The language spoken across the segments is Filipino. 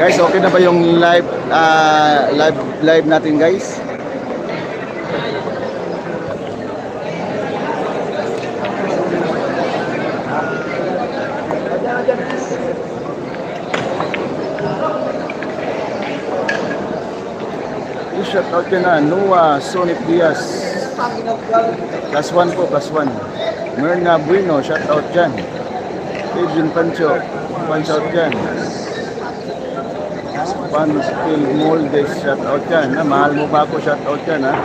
Guys, okay na ba yung live natin, guys? Shout out ka na, Noah Sonip Diaz. +1 po, +1. Myrna Bueno, shout out dyan. Adrian Pancho, punch out dyan. Panspil Moldes, shout out dyan. Mahal mo ba ako, shout out dyan, ha?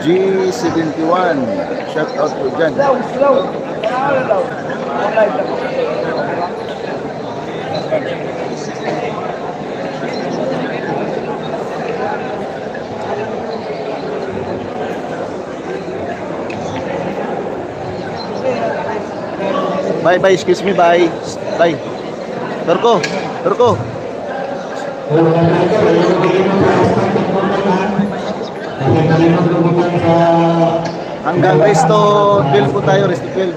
G71, shout out po dyan. Bye, bye, excuse me, bye. Bye. Turko, Turko. Hanggang resto 12 po tayo, resto 12.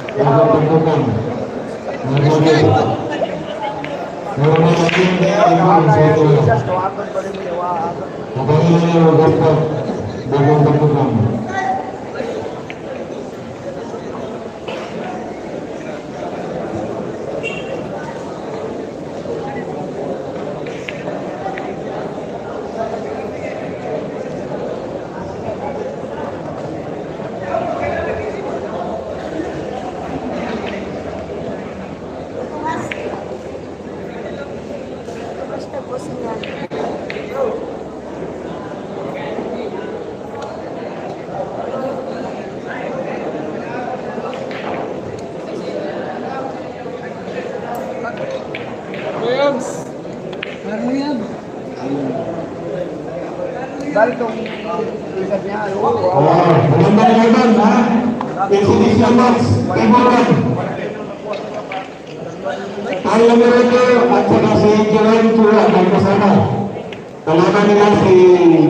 Ang moderator at saka si Jerome Tura ay kasama. Kalaban nila si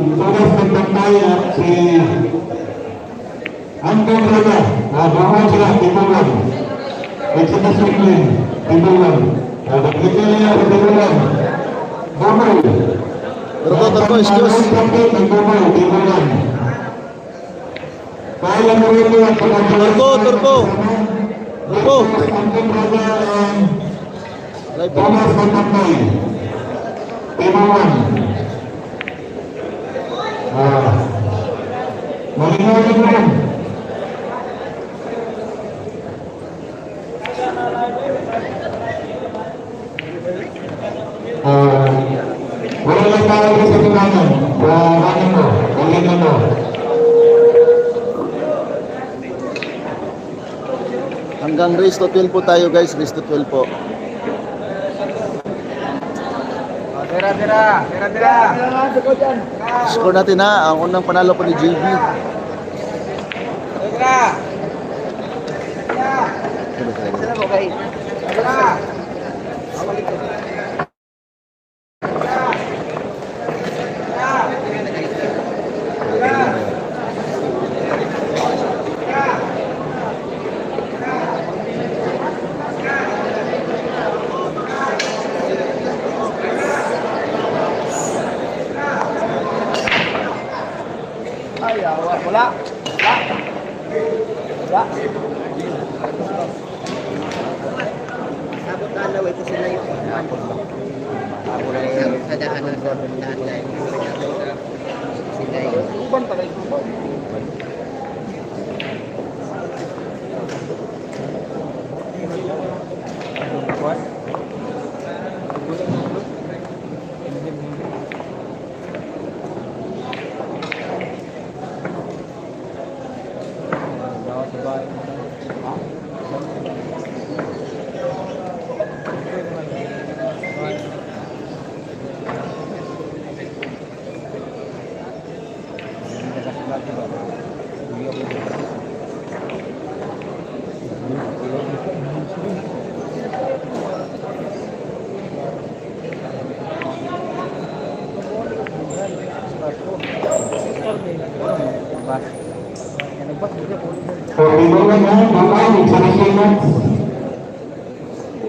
Tunas Nagtagtay at si Anton Rada. Bawang sila, Timulan. At saka Suklin, Timulan. Nagkita niya sa Timulan. Bawang. Turko, excuse. Timulan. Kaya moderator at saka Turko. Anton Rada Live. Thomas Nagtagtay. Timulan. Malinaw na po. Wala lang tayo sa tulangan. Bakit mo? Bakit mo? Hanggang resto 12 po tayo, guys, resto 12 po. Tira. Score natin, ha, ang unang panalo po ni JB. Tira. Sila mo kay. Tira. Wala. Sabot na laway ko sila yung kadahan ng sabot na sila yung uban tagay uban. Bye. Pagbibulan na, bakal, isinisimat.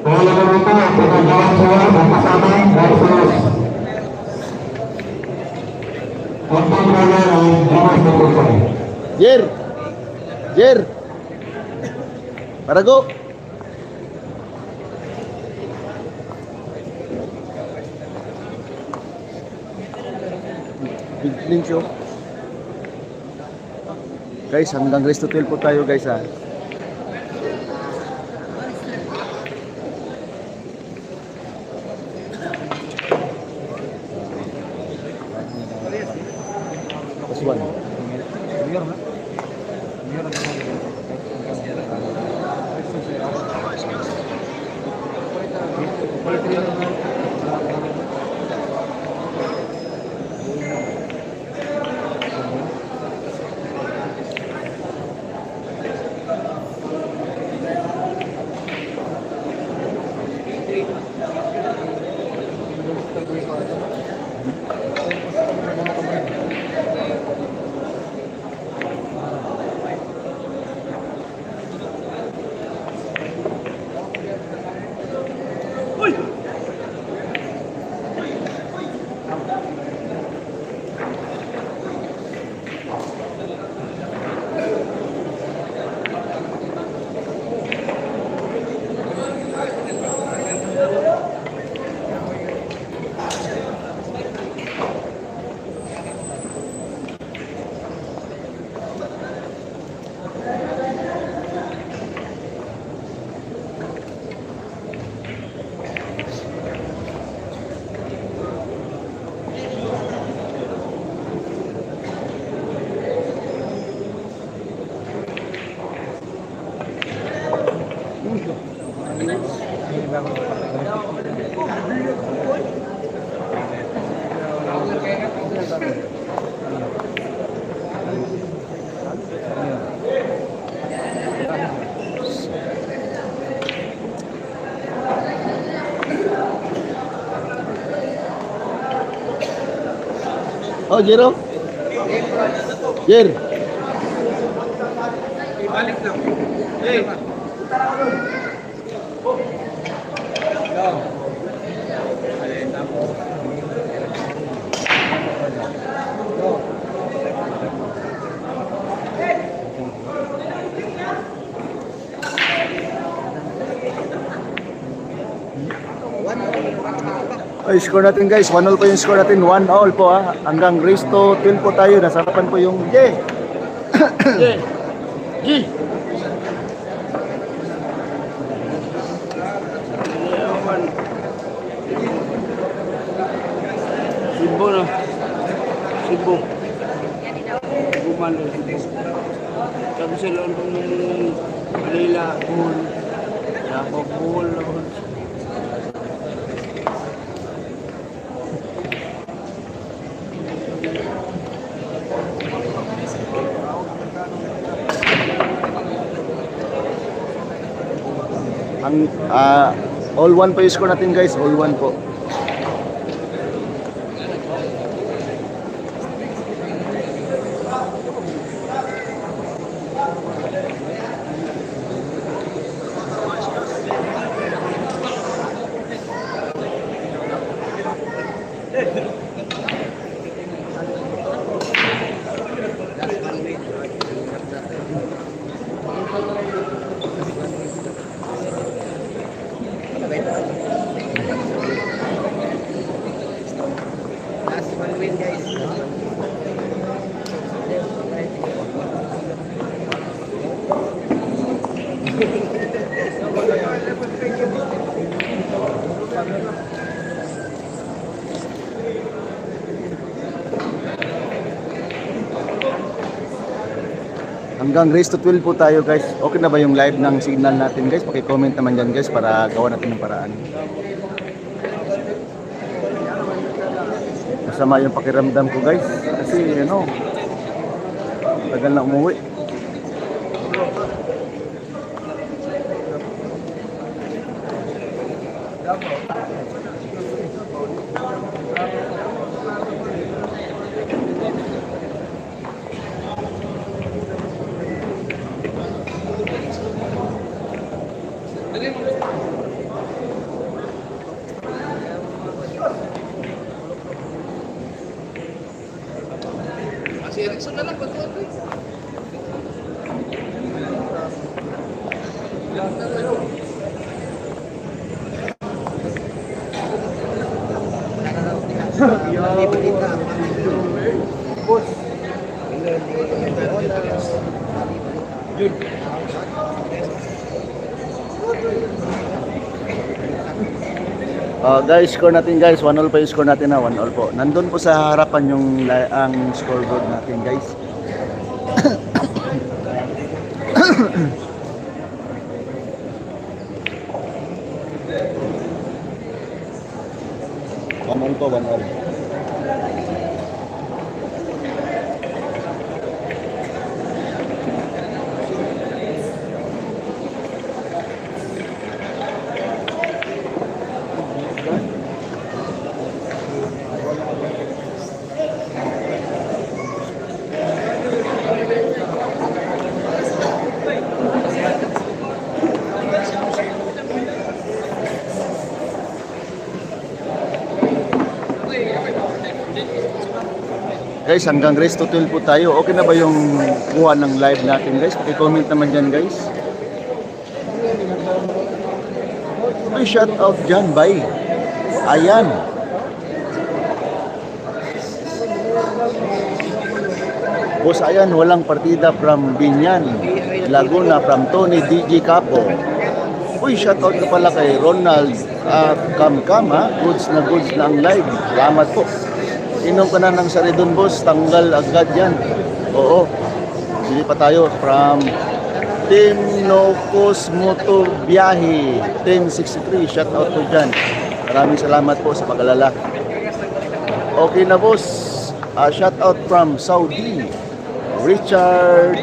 Kaya naman ito, pinagawa siya ng kasama versus ang pagmula ng Dimas na Pupay. Jer! Jer! Parago! Big show. Guys, hanggang Resto 12 po tayo guys ha. Plus one. Oh, Jero? Jer? Ibalik lang. Hey. Ay, score natin guys, 1-0 po yung score natin, 1-0 po ha. Hanggang Resto 12 po tayo, nasa harapan po yung J. G. Sibo na. Sibo. Bumalo. Tapos sila ang Manila, Bull. Yapo, Bull. Ang all 1 po yung score natin guys, all 1 po. Last one win guys. Hanggang race to 12 po tayo guys. Okay na ba yung live ng signal natin guys? Paki-comment naman dyan guys para gawa natin ng paraan. Masama yung pakiramdam ko guys. Kasi ano, tagal na umuwi. Si Erickson na lang, ba't ito? Guys, score natin guys. 1-0 pa yung score natin na. 1-0 po. Nandun po sa harapan yung ang scoreboard natin guys. One po, 1-0. Guys, hanggang race to 12 po tayo. Okay na ba yung kuha ng live natin guys? Paki-comment naman dyan guys. May shout out dyan, bye. Ayan. Boss, ayan, walang partida from Binyan, Laguna, from Tony DJ Capo. Uy, shout out na pala kay Ronald Kamkam ha. Goods na ang live. Salamat po. Inom ka na ng saridon boss, tanggal agad yan. Oo. Bili pa tayo from Team Nocos Motor Biyahe 1063. Shout out po dyan. Maraming salamat po sa pag-alala. Okay na boss. Shout out from Saudi. Richard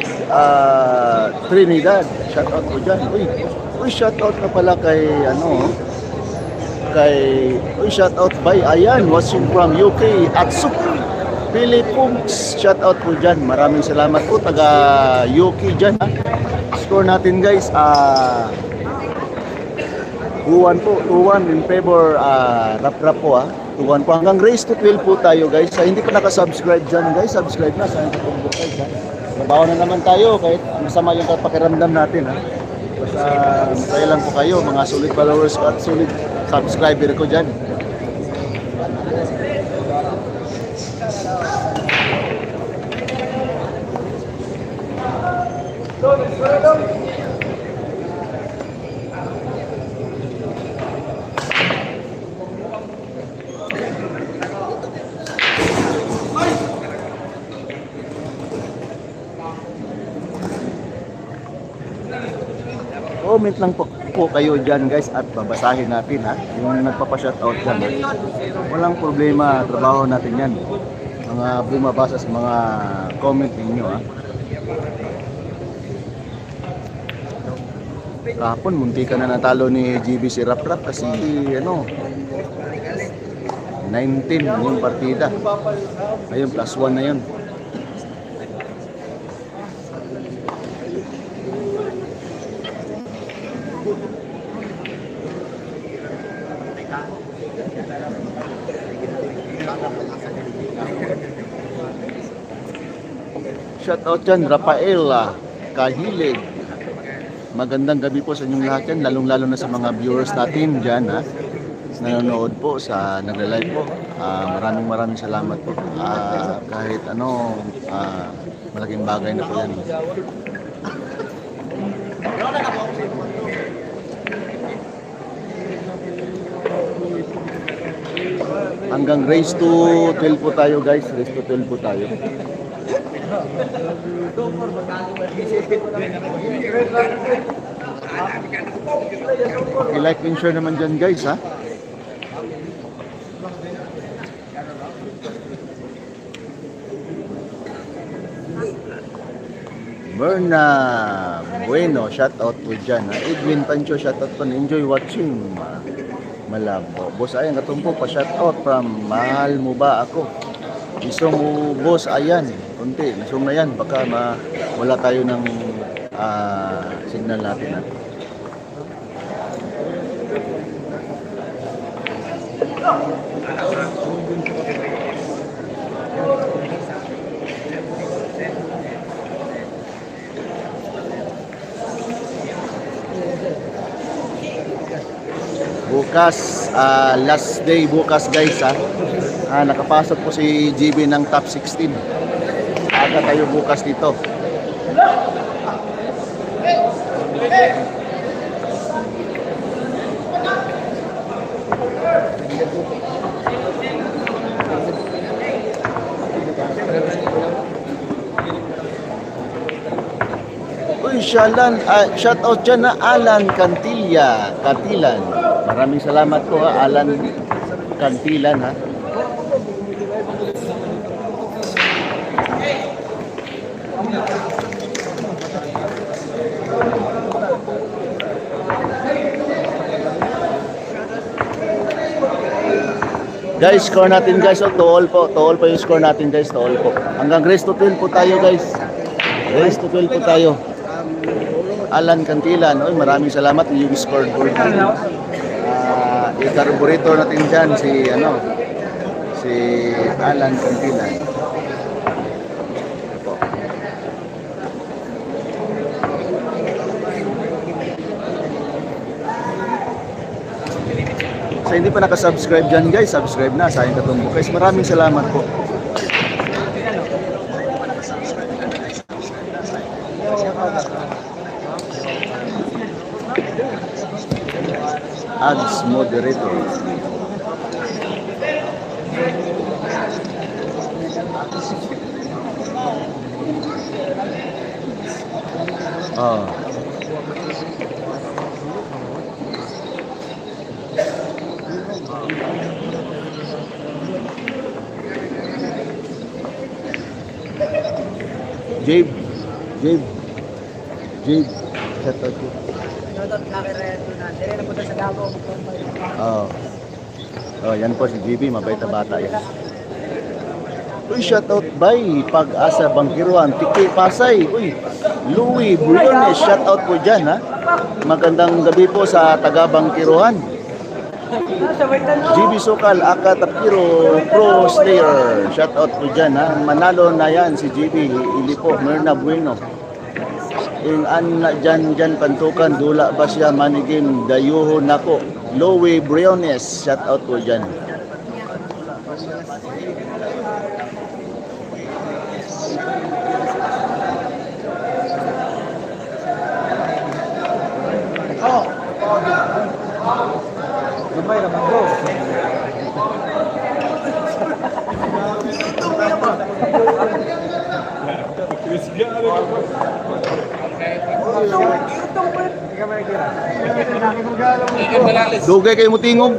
Trinidad. Shout out po dyan. Uy, shout out na pala kay shout out by ayan, watching from UK Atsuk Philippines. Shout out po dyan. Maraming salamat po taga UK dyan ha. Score natin guys 2-1 po, 2-1 in favor rap po ha. 2-1 po. Hanggang race to 12 po tayo guys. Hindi pa nakasubscribe dyan guys, subscribe na sa Facebook guys ha. Trabaho na naman tayo kahit masama yung pakiramdam natin ha. Basta masaya lang po kayo mga solid followers ko at solid subscriber ko dyan. Comment lang po kayo dyan guys at babasahin natin ha. Yung nagpapa-shoutout dyan. Walang problema, trabaho natin yan. Mga bumabasa sa mga comment ninyo ha. Kahapon munti ka na natalo ni GBC Rap kasi 19 yung partida. Ayun, +1 na yun. Shout out dyan, Rafaela Kahilig. Magandang gabi po sa inyong lahat yan, lalong-lalo na sa mga viewers natin dyan ha. Nanonood po sa nagla-live po. Maraming salamat po. Kahit malaking bagay na po yan. Hanggang race to 12 po tayo guys, race to 12 po tayo. I-like and share naman dyan guys ha. Berna Bueno, shout out po dyan ha. Edwin Pancho, shout out po. Enjoy watching Malabo. Boss Ayan, katumpo pa shout out from Mahal Mo Ba Ako. Isong mo boss Ayan, kunti, nasong na yan. Baka wala tayo ng signal natin ha. Bukas, last day bukas guys ha. Nakapasok po si GB ng top 16. Aga tayo bukas dito. Uy, shout out dyan na Alan Cantilan. Maraming salamat po ha, Alan Cantilan ha. Guys, score natin guys. To all po yung score natin guys. To all po. Hanggang race to 12 po tayo guys. Race to 12 po tayo. Alan Cantilan. Oy, maraming salamat yung score goal. I-carburetor natin dyan si Alan Cantilan. Ito. Sa hindi pa nakasubscribe dyan guys, subscribe na. Sayang katumbo guys. Maraming salamat po. Ads moderator. Jabe, shout out po. Yan po si GB, mabait na bata yan. Uy, shout out by Pag-asa Bangkiruan, Tiki Pasay. Uy, Louie Briones, shout out po dyan ha. Magandang gabi po sa taga Bangkiruan. GB Sokal, Aka Tapiro, Pro Slayer, shout out po dyan ha. Manalo na yan si GB, hindi po, Merna Bueno. Yung dyan pantukan, dula ba siya manigim, dayuho nako. Louie Briones, shout out po dyan. Gabay naman ko. Dugay kayo mo tingog.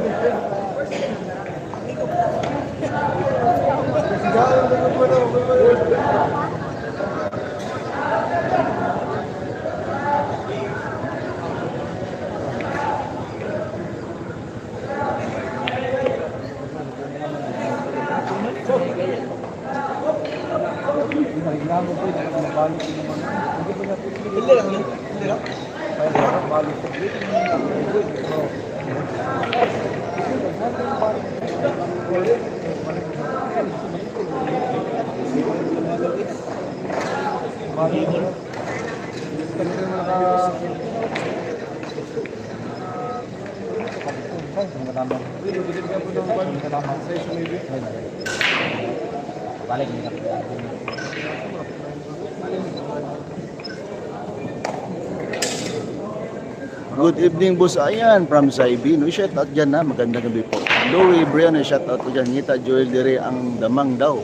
Good evening, boss. Ayan, from Saibino. Shout out dyan na. Magandang gabi po. Louie Brian, shout out po dyan. Ngita Joel Dire ang damang daw.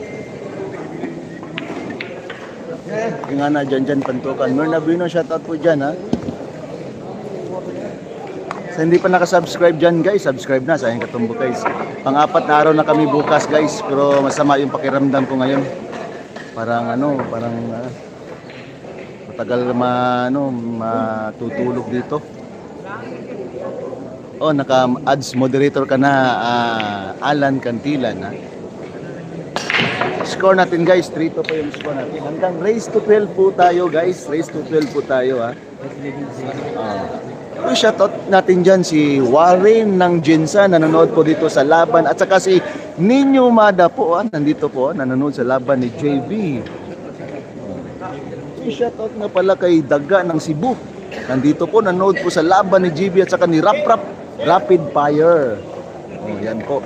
Ingana dyan Pantukan. Merna Buino, shoutout po dyan ha. Sa hindi pa nakasubscribe dyan guys, subscribe na. Sayang katumbo guys. Pang-apat na araw na kami bukas guys. Pero masama yung pakiramdam ko ngayon. Parang matagal matutulog dito. Oh, naka-ads moderator ka na, Alan Cantilan ha. Score natin guys, 3-2 po yung score natin. Hanggang race to 12 po tayo guys. Race to 12 po tayo ha. Shoutout natin dyan si Warren ng Jinsan, nanonood po dito sa laban. At saka si Ninyo Mada po, nandito po, nanonood sa laban ni JB. Shoutout na pala kay Daga ng Cebu. Nandito po, nanonood po sa laban ni JB at saka ni Rapid Fire. Oh, yan po.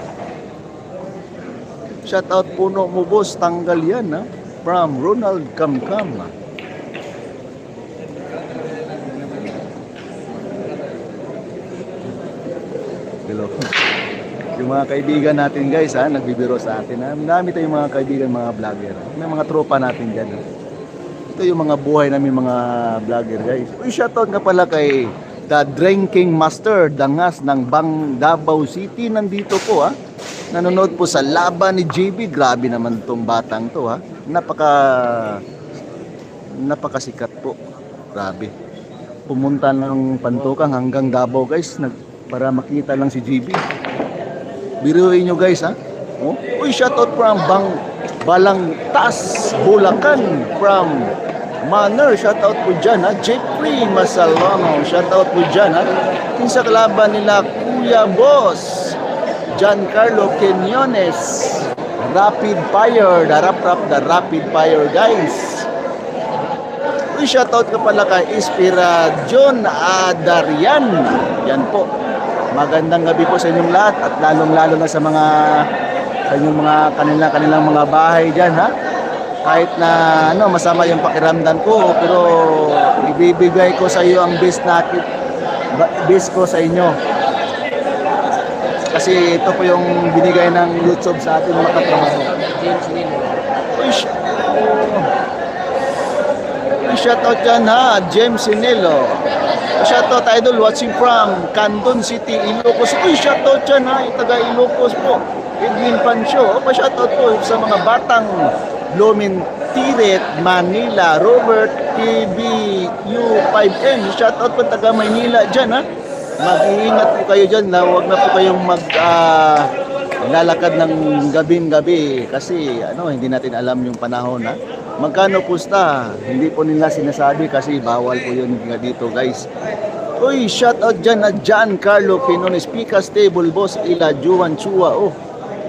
Shoutout puno mo boss, tanggal yan ha. From Ronald Kamkam. Hello. Yung mga kaibigan natin guys ha, nagbibiro sa atin ha. Marami tayong mga kaibigan, mga vlogger. May mga tropa natin dyan ha. Ito yung mga buhay namin mga vlogger guys. Uy, shoutout nga pala kay The Drinking Master Dangas ng Davao City. Nandito po ha. Nanonood po sa laban ni JB. Grabe naman tong batang to ha. Napakasikat po. Grabe. Pumunta ng Pantukan hanggang Davao guys. Para makita lang si JB. Biruin nyo guys ha. Oh? Uy, shoutout from Balangtas, Bulacan. From Manner, shoutout po dyan ha. Jeffrey Masalano, shoutout po dyan ha. Kinsa kalaban nila Kuya Boss Giancarlo Quinones, Rapid Fire, the Rapid Fire guys. Uy, shoutout ka pala kay Ispira John Adarian. Yan po. Magandang gabi po sa inyong lahat at lalong-lalo na sa inyong mga kanilang mga bahay diyan ha. Kahit na masama yung pakiramdam ko, pero ibibigay ko sa iyo ang best ko sa inyo. Kasi ito po yung binigay ng YouTube sa ating mga katrabaho. Shoutout dyan ha, James Sinelo. Shoutout idol watching from Candon City, Ilocos. Uy, shoutout dyan ha, taga Ilocos po. Edwin Pancho. Pa-shoutout po sa mga batang Lomin Tiret, Manila, Robert TBU5M. Shoutout po taga Maynila dyan ha. Mag-iingat po kayo dyan na huwag na po kayong lalakad ng gabing-gabi kasi hindi natin alam yung panahon ha. Magkano pusta? Hindi po nila sinasabi kasi bawal po yun nga dito guys. Uy, shoutout dyan na Giancarlo Quinones, Pika Stable Boss, Ila Juan Chua. Oh,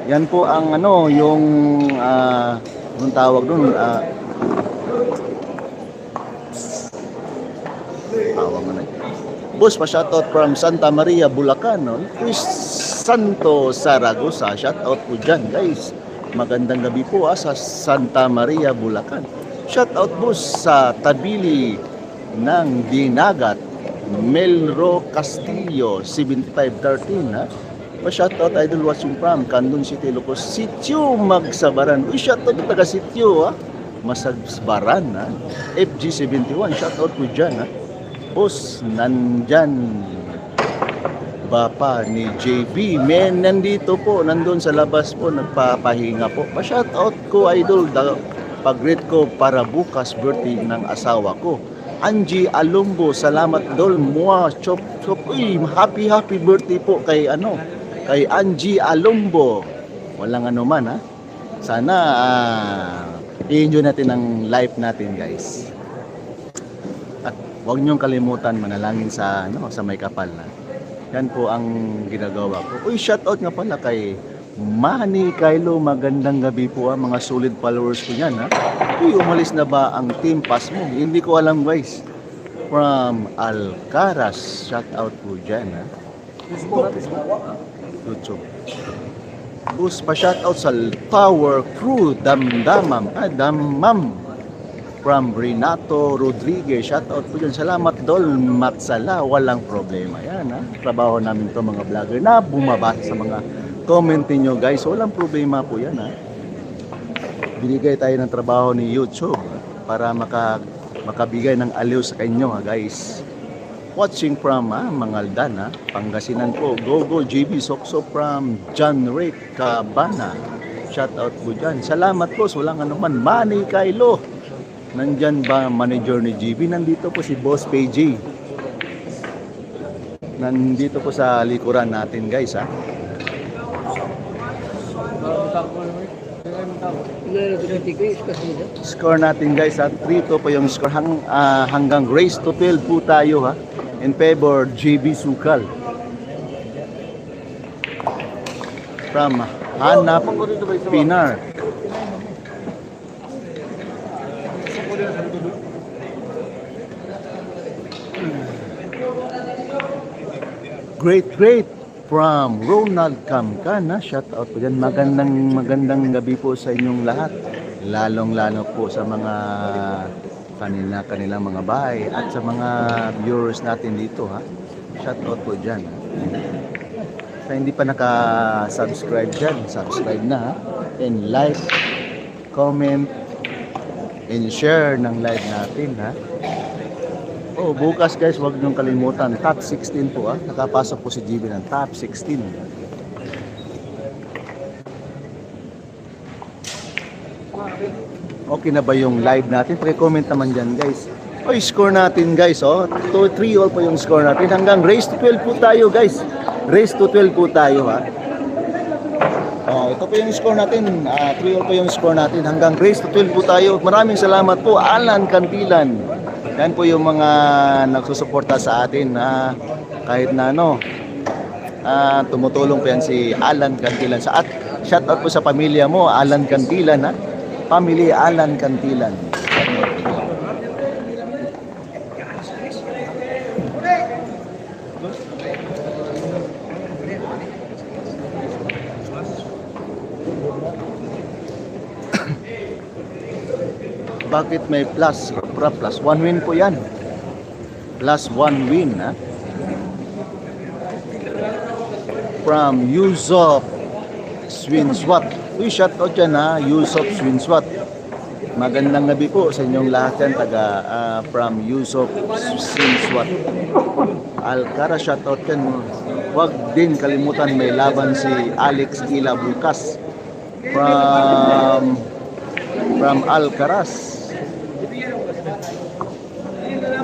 yan po ang yung anong tawag doon? Tawag mo na. Boss, pa-shoutout from Santa Maria, Bulacan. No? Chris Santo Saragosa, shoutout po dyan guys. Magandang gabi po sa Santa Maria, Bulacan. Shoutout boss sa Tabili ng Dinagat, Melro Castillo, 7513 ha. Pa-shoutout idol watching from Candon City, Ilocos, Sitio Magsabaran. Uy, shoutout taga Sitio ha. Masagbaran ha. FG71, shoutout po dyan ha. Boss, nandyan Bapa ni JB, men, nandito po, nandun sa labas po, nagpapahinga po. Pa-shoutout ko, idol, pag-greet ko para bukas birthday ng asawa ko. Angie Alumbo, salamat dol, mua, chop. Uy, happy birthday po kay Angie Alumbo. Walang man ha. Sana i-enjoy natin ang life natin guys. At huwag niyong kalimutan manalangin sa may kapal na. Yan po ang ginagawa ko. Uy, shoutout nga pala kay Manny Kylo. Magandang gabi po mga solid followers ko yan ha. Uy, umalis na ba ang team pass mo? Hindi ko alam guys. From Alcaraz, shoutout po dyan ha. YouTube. Bus pa shoutout sa Tower Crew, Damam. From Renato Rodriguez, shoutout po dyan. Salamat dol, Matsala, walang problema. Yan ha, trabaho namin to mga vlogger na bumabasa sa mga comment niyo guys. Walang problema po yan ha. Binigay tayo ng trabaho ni YouTube. para makabigay ng aliw sa kanyo ha guys. Watching from Mangaldan Pangasinan po. Go JB Sokso from John Rick Cabana. Shout out po dyan. Salamat po. Walang anuman. Manny Kailo. Nandyan ba manager ni GB? Nandito po si Boss PJ. Nandito po sa likuran natin guys ha. Score natin guys ha. 3-2 po yung score. Hanggang race to 12 po tayo ha. In favor GB Sukal. From Hanap Pinar. Great from Ronald Camcan. Shout out po dyan. Magandang gabi po sa inyong lahat. Lalong-lalo po sa mga kanilang mga bahay at sa mga viewers natin dito ha. Shout out po dyan. Sa hindi pa naka-subscribe dyan, subscribe na ha. And like, comment, and share ng live natin ha. Oh, bukas guys, huwag niyong kalimutan. Top 16 po ha. Nakapasok po si GB ng top 16. Okay na ba yung live natin? Paki-comment naman dyan guys. O, score natin guys. 3-all po yung score natin. Hanggang race to 12 po tayo guys. Race to 12 po tayo ha. Ito po yung score natin. 3-all po yung score natin. Hanggang race to 12 po tayo. Maraming salamat po. Alan Cantilan. Yan po yung mga nagsusuporta sa atin. Kahit na tumutulong po yan si Alan Cantilan. At shout out po sa pamilya mo, Alan Cantilan ha. Family Alan Cantilan. Bakit may plus? Plus 1 win po yan. Plus 1 win ha. From Yusuf Swinswat. Uy, shout out yan ha. Yusuf Swinswat. Magandang gabi po sa inyong lahat yan. From Yusuf Swinswat. Alcara, shout out yan. Huwag din kalimutan may laban si Alex Ila bukas. From Alcaraz.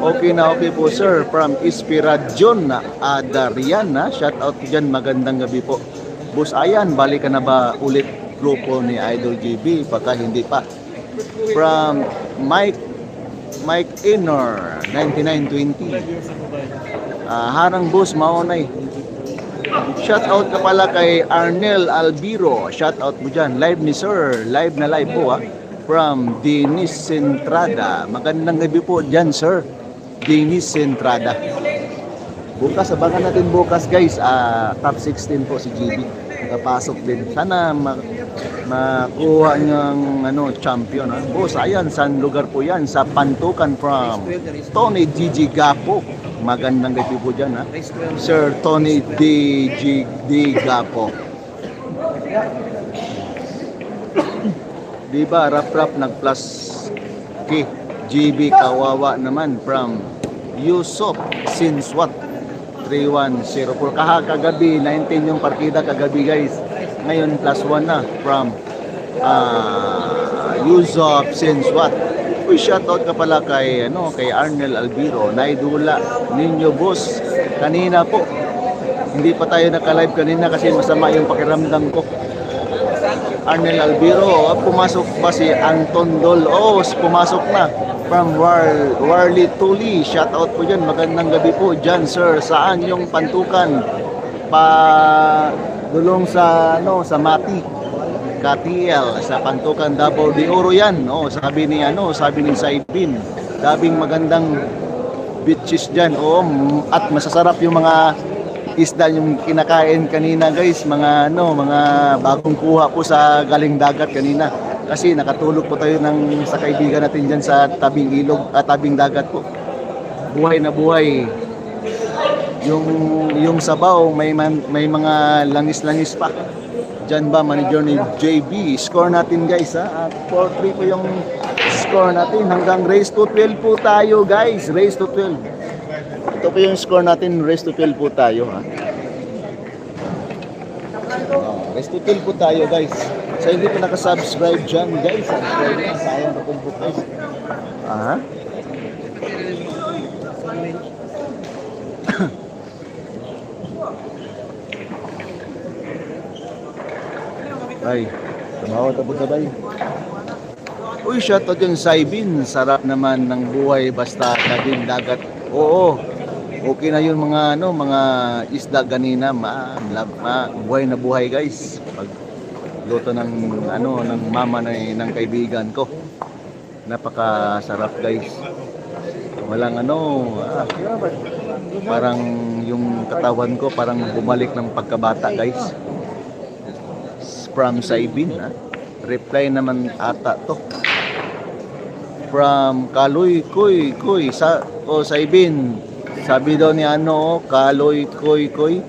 Okay po sir. From Inspirajon Adarian shout out dyan. Magandang gabi po. Boss Ayan, balik ka na ba ulit grupo ni Idol GB? Pagka hindi pa. From Mike Inor 9920. Harang boss maunay. Shout out ka pala kay Arnel Albiro. Shout out mo dyan. Live ni sir. Live na live po ha. From Dennis Centrada. Magandang gabi po dyan sir. Dennis Centrada. Bukas, abangan natin bukas guys. Top 16 po si GB. Nakapasok din. Sana makuha niyang champion. Boss, ayan, saan lugar po yan? Sa Pantukan from Tony DG Gapo. Magandang gabi po dyan ha. Sir Tony DG Gapo. Diba, rap nag-plus K. GB kawawa naman from Yusuf Sinswat 3104. Kagabi 19 yung partida kagabi guys. Ngayon plus 1 na from Yusuf Sinswat. Uy, shoutout ka pala kay Arnel Albiro. Naidula ninyo boss kanina po. Hindi pa tayo naka-live kanina kasi masama yung pakiramdam ko. Arnel Albiro, pumasok pa si Anton Dol. Pumasok na from Warli Tuli. Shout out po dyan. Magandang gabi po dyan sir. Saan yung Pantukan? Dulong sa Mati KTL sa Pantukan Davao de Oro yan. Sabi ni Saibin. Dabing magandang beaches dyan. At masasarap yung mga isda yung kinakain kanina guys, mga bagong kuha po sa galing dagat kanina. Kasi nakatulog po tayo sa kaibigan natin diyan sa tabing ilog at tabing dagat po. Buhay na buhay. Yung sabaw may mga langis-langis pa. Diyan ba manager ni JB? Score natin guys ha. At 4-3 po yung score natin. Hanggang race to 12 po tayo guys. Race to 12. Ito po yung score natin. Race to 12 po tayo ha. Race to 12 po tayo guys. Sa hindi pa nakasubscribe dyan guys. Subscribe na. Sayang na po guys. Aha. Ay, tumawag tapos na bay. Uy, shoutout yung Saibin. Sarap naman ng buhay basta naging dagat. Oo. Okay na yun mga mga isda ganina, buhay na buhay guys. Pag luto ng ng mama ng kaibigan ko. Napakasarap guys. Walang parang yung katawan ko parang bumalik ng pagkabata guys. From Saibin ha. Reply naman ata to. From Kaloy Koy Saibin. Sabi daw ni Kaloy Koy.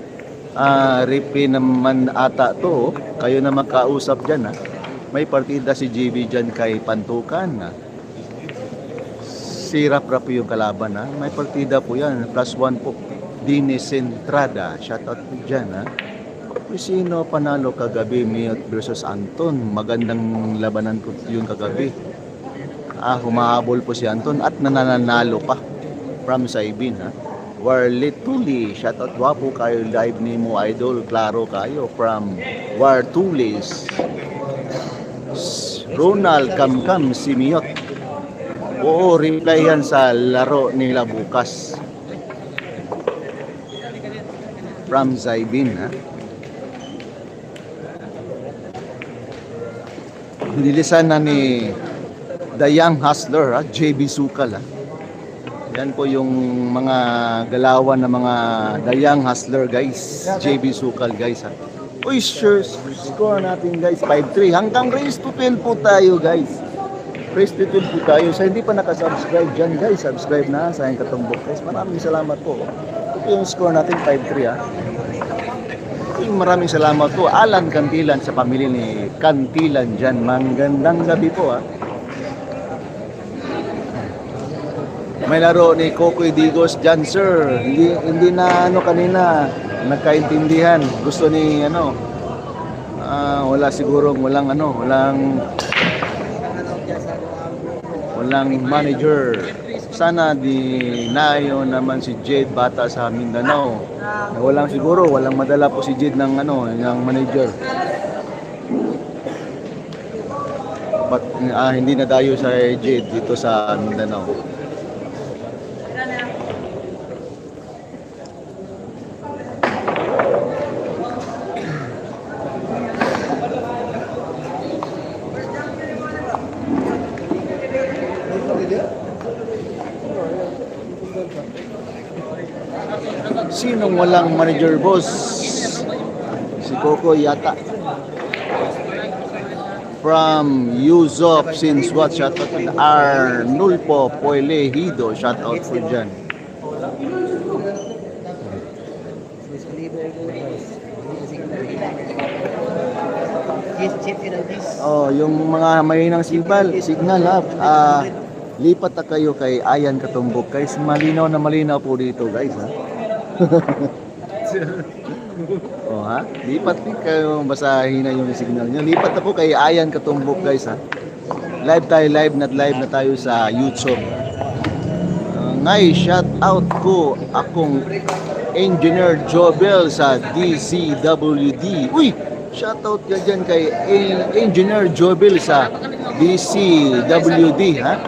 Reply naman ata to. Kayo na magkausap dyan ha. May partida si JB dyan kay Pantukan ha. Sirap-rap yung kalaban ha. May partida po yan. +1 po. Dines Entrada. Shoutout po dyan ha. Sino panalo kagabi, Miyot versus Anton? Magandang labanan ko yun kagabi. Humahabol po si Anton at nananalo pa from Saibin ha. Warletuli, shoutout wapo kayo live ni mo idol, klaro kayo from Wartulis. Ronald Kamkam si Miyot. Oo, reply yan sa laro nila bukas. From Saibin ha. Nilisan na ni The Young Hustler, JB Sukal. Yan po yung mga galawan ng mga The Young Hustler guys. JB Sukal guys ha. Uy, sure, score natin guys 5-3. Hanggang race to 12 po tayo guys. Race to 12 po tayo. Sa hindi pa nakasubscribe dyan guys, subscribe na. Sayang katumbok guys. Maraming salamat po. Ito yung score natin 5-3 ha. Maraming salamat po Alan Cantilan sa pamilya ni Cantilan dyan. Magandang gabi po ha. May laro ni Kokoy Digos dyan sir. Hindi na kanina nagkaintindihan. Gusto ni wala siguro walang manager. Sana dinayo naman si Jade bata sa Mindanao. Walang madala po si Jade ng manager. But hindi na dayo sa Jade dito sa Mindanao. Sinong walang manager boss? Si Coco yata. From Yuzop since what? Shoutout to Arnulfo Poelehido. Shoutout po dyan. Yung mga mahinang signal ha. Lipat na kayo kay Ayan Katumbok guys. Malinaw na malinaw po dito guys ha. Lipat din kayo, basahin na yung signal nyo. Lipat na po kay Ayan Katumbok guys ha. Live na tayo sa YouTube. Ngay shout out ko akong Engineer Jobel sa DCWD. Uy, shout out ka dyan kay Engineer Jobel sa DCWD ha.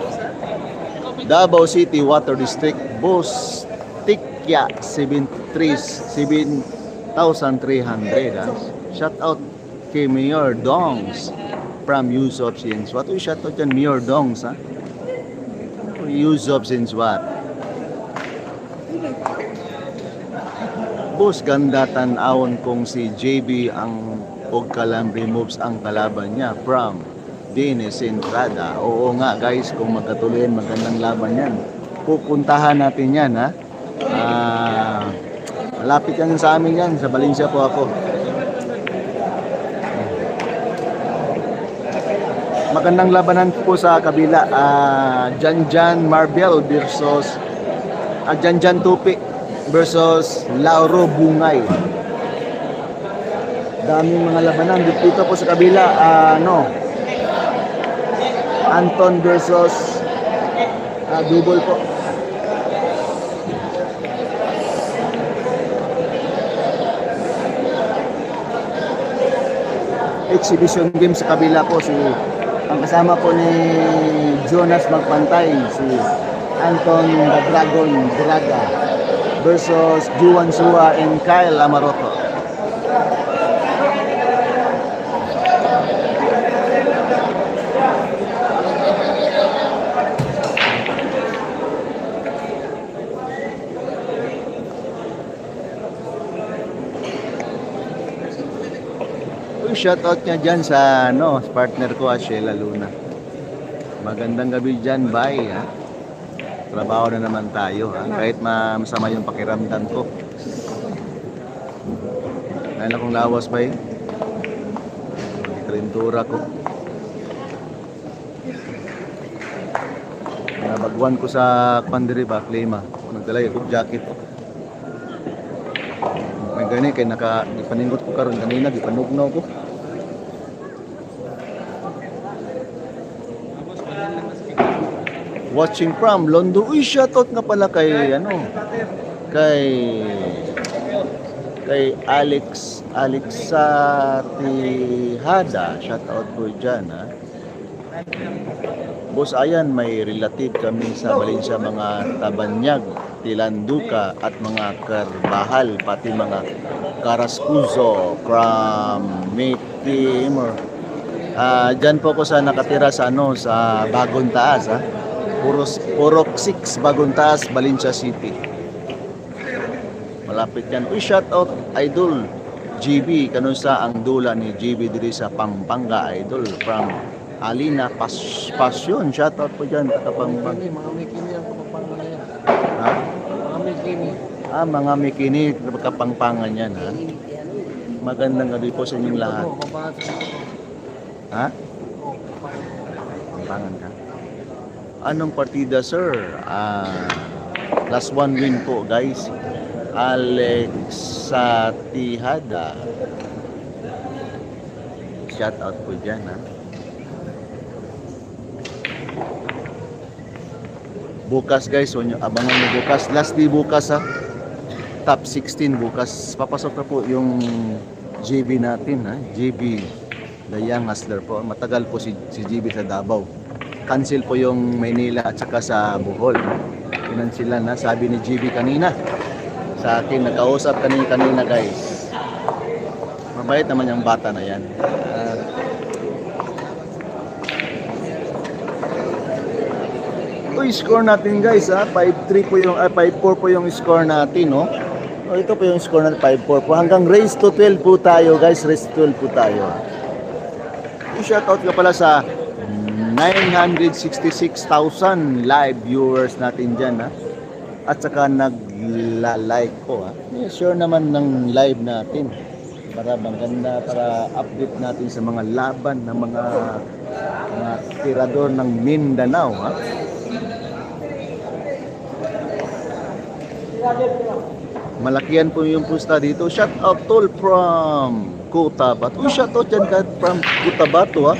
Davao City Water District, Boss Tikya 7,300 Shout out kay Mayor Dongs from Yuzop Sinswat. Uy, shout out yan Mayor Dongs ha. Yuzop Sinswat. Boss, ganda tanawon kung si JB ang Pogkalam removes ang kalaban niya from Dines Entrada. Oo nga guys, kung magkatuloyin, magandang laban yan. Pupuntahan natin yan ha. Malapit yan sa amin yan. Sa Valencia po ako. magandang labanan po sa kabila. Janjan Marbel versus Janjan Tupi versus Lauro Bungay. Daming mga labanan dito po sa kabila. Anton versus Double po. Exhibition game sa kabila po, ang kasama po ni Jonas Magpantay, si Anton the Dragon Draga versus Juan Sua and Kyle Amaroto. Shoutout niya dyan sa partner ko, Sheila Luna. Magandang gabi dyan, bye ha. Trabaho na naman tayo ha. Kahit masama yung pakiramdam ko. Dahil akong lawas ba Trintura ko. Nabagwan ko sa Pandiri ba, Klima. Nagdala yung jacket. May gani kay ipaningot ko karon kanina, ipanugnaw ko. Watching from London. Uy, shoutout nga pala kay Alex Tihada. Shoutout po dyan ha. Boss Ayan, may relative kami sa Valencia, mga Tabanyag, Tilanduca at mga Carbahal, pati mga Carascuzo from Timor. Dyan po ko sa nakatira sa sa Bagong Taas ha. Purok 6 Bagong Taas, Valencia City. Malapit yan. Uy, shout out Idol GB, kanon sa ang dula ni GB diri sa Pampanga, Idol from Alina Passion. Shout out po dyan, Pampanga. Mga Mikini ang kapampangan na yan. Ha? Mga Mikini. Mga Mikini, Kapampangan yan ha. Magandang gabi po sa inyong lahat. Ha? Pampangan ka? Anong partida, sir? Last one win po, guys. Alex Tihada. Shout out po dyan, ha? Bukas, guys. Abangan nyo bukas. Last day bukas, ha? Top 16 bukas. Papasok na po yung JB natin, ha? JB, the Young Hustler po. Matagal po si JB sa Davao. Cancel po yung Maynila at saka sa Bohol. Kinansilan na, sabi ni GB kanina sa akin, nakausap kanina guys. Mabait naman yung bata na yan. Score natin guys ha, 5-3 po yung 5-4 po yung score natin, no. Ito po yung score natin, 5-4 po. Hanggang race to 12 po tayo guys, race to 12 po tayo. I-shoutout ka pala sa 966,000 live viewers natin dyan ha. At saka nag-like po ha. Sure naman ng live natin para maganda, para update natin sa mga laban ng mga tirador ng Mindanao ha. Malakihan po yung pusta dito. Shout out tol from Cotabato. Shout out dyan ka from Cotabato ha.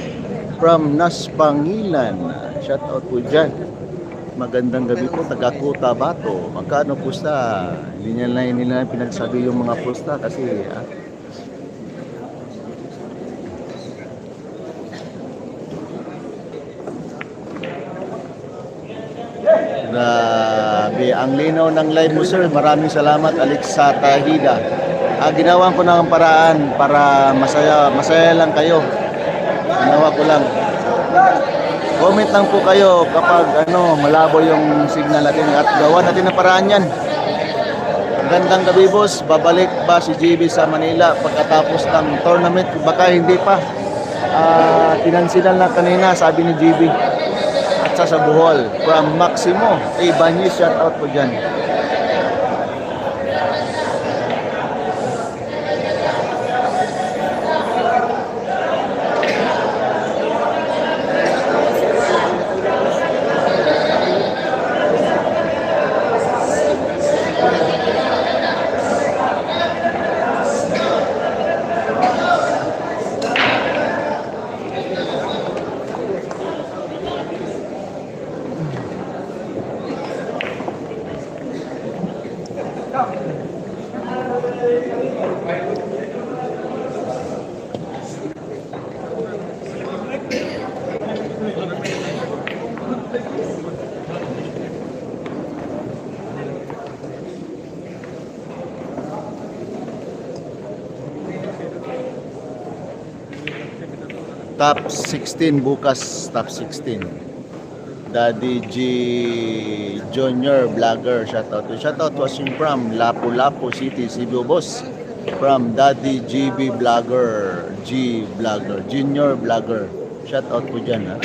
From Naspangilan. Shout out po dyan. Magandang gabi po, taga Cotabato. Magkano pusta? Hindi nila pinagsabi yung mga pusta kasi grabe. Ang linaw ng live mo sir. Maraming salamat Alex Tihada. Ginawan ko ng paraan para masaya lang kayo. Ginawa ko lang. Comment lang po kayo kapag malabo yung signal natin at gawa natin ng paraan yan. Gandang gabi boss, babalik ba si JB sa Manila pagkatapos ng tournament? Baka hindi pa. Tinansilan na kanina, sabi ni JB. At sa Bohol, from Maximo. Ibanez, shout out po dyan. Top 16 bukas, top 16. Daddy G Junior Vlogger, shoutout watching from Lapu-Lapu City, Cebu boss. From Daddy GB Vlogger, G Vlogger, Junior Vlogger. Shoutout po dyan ha.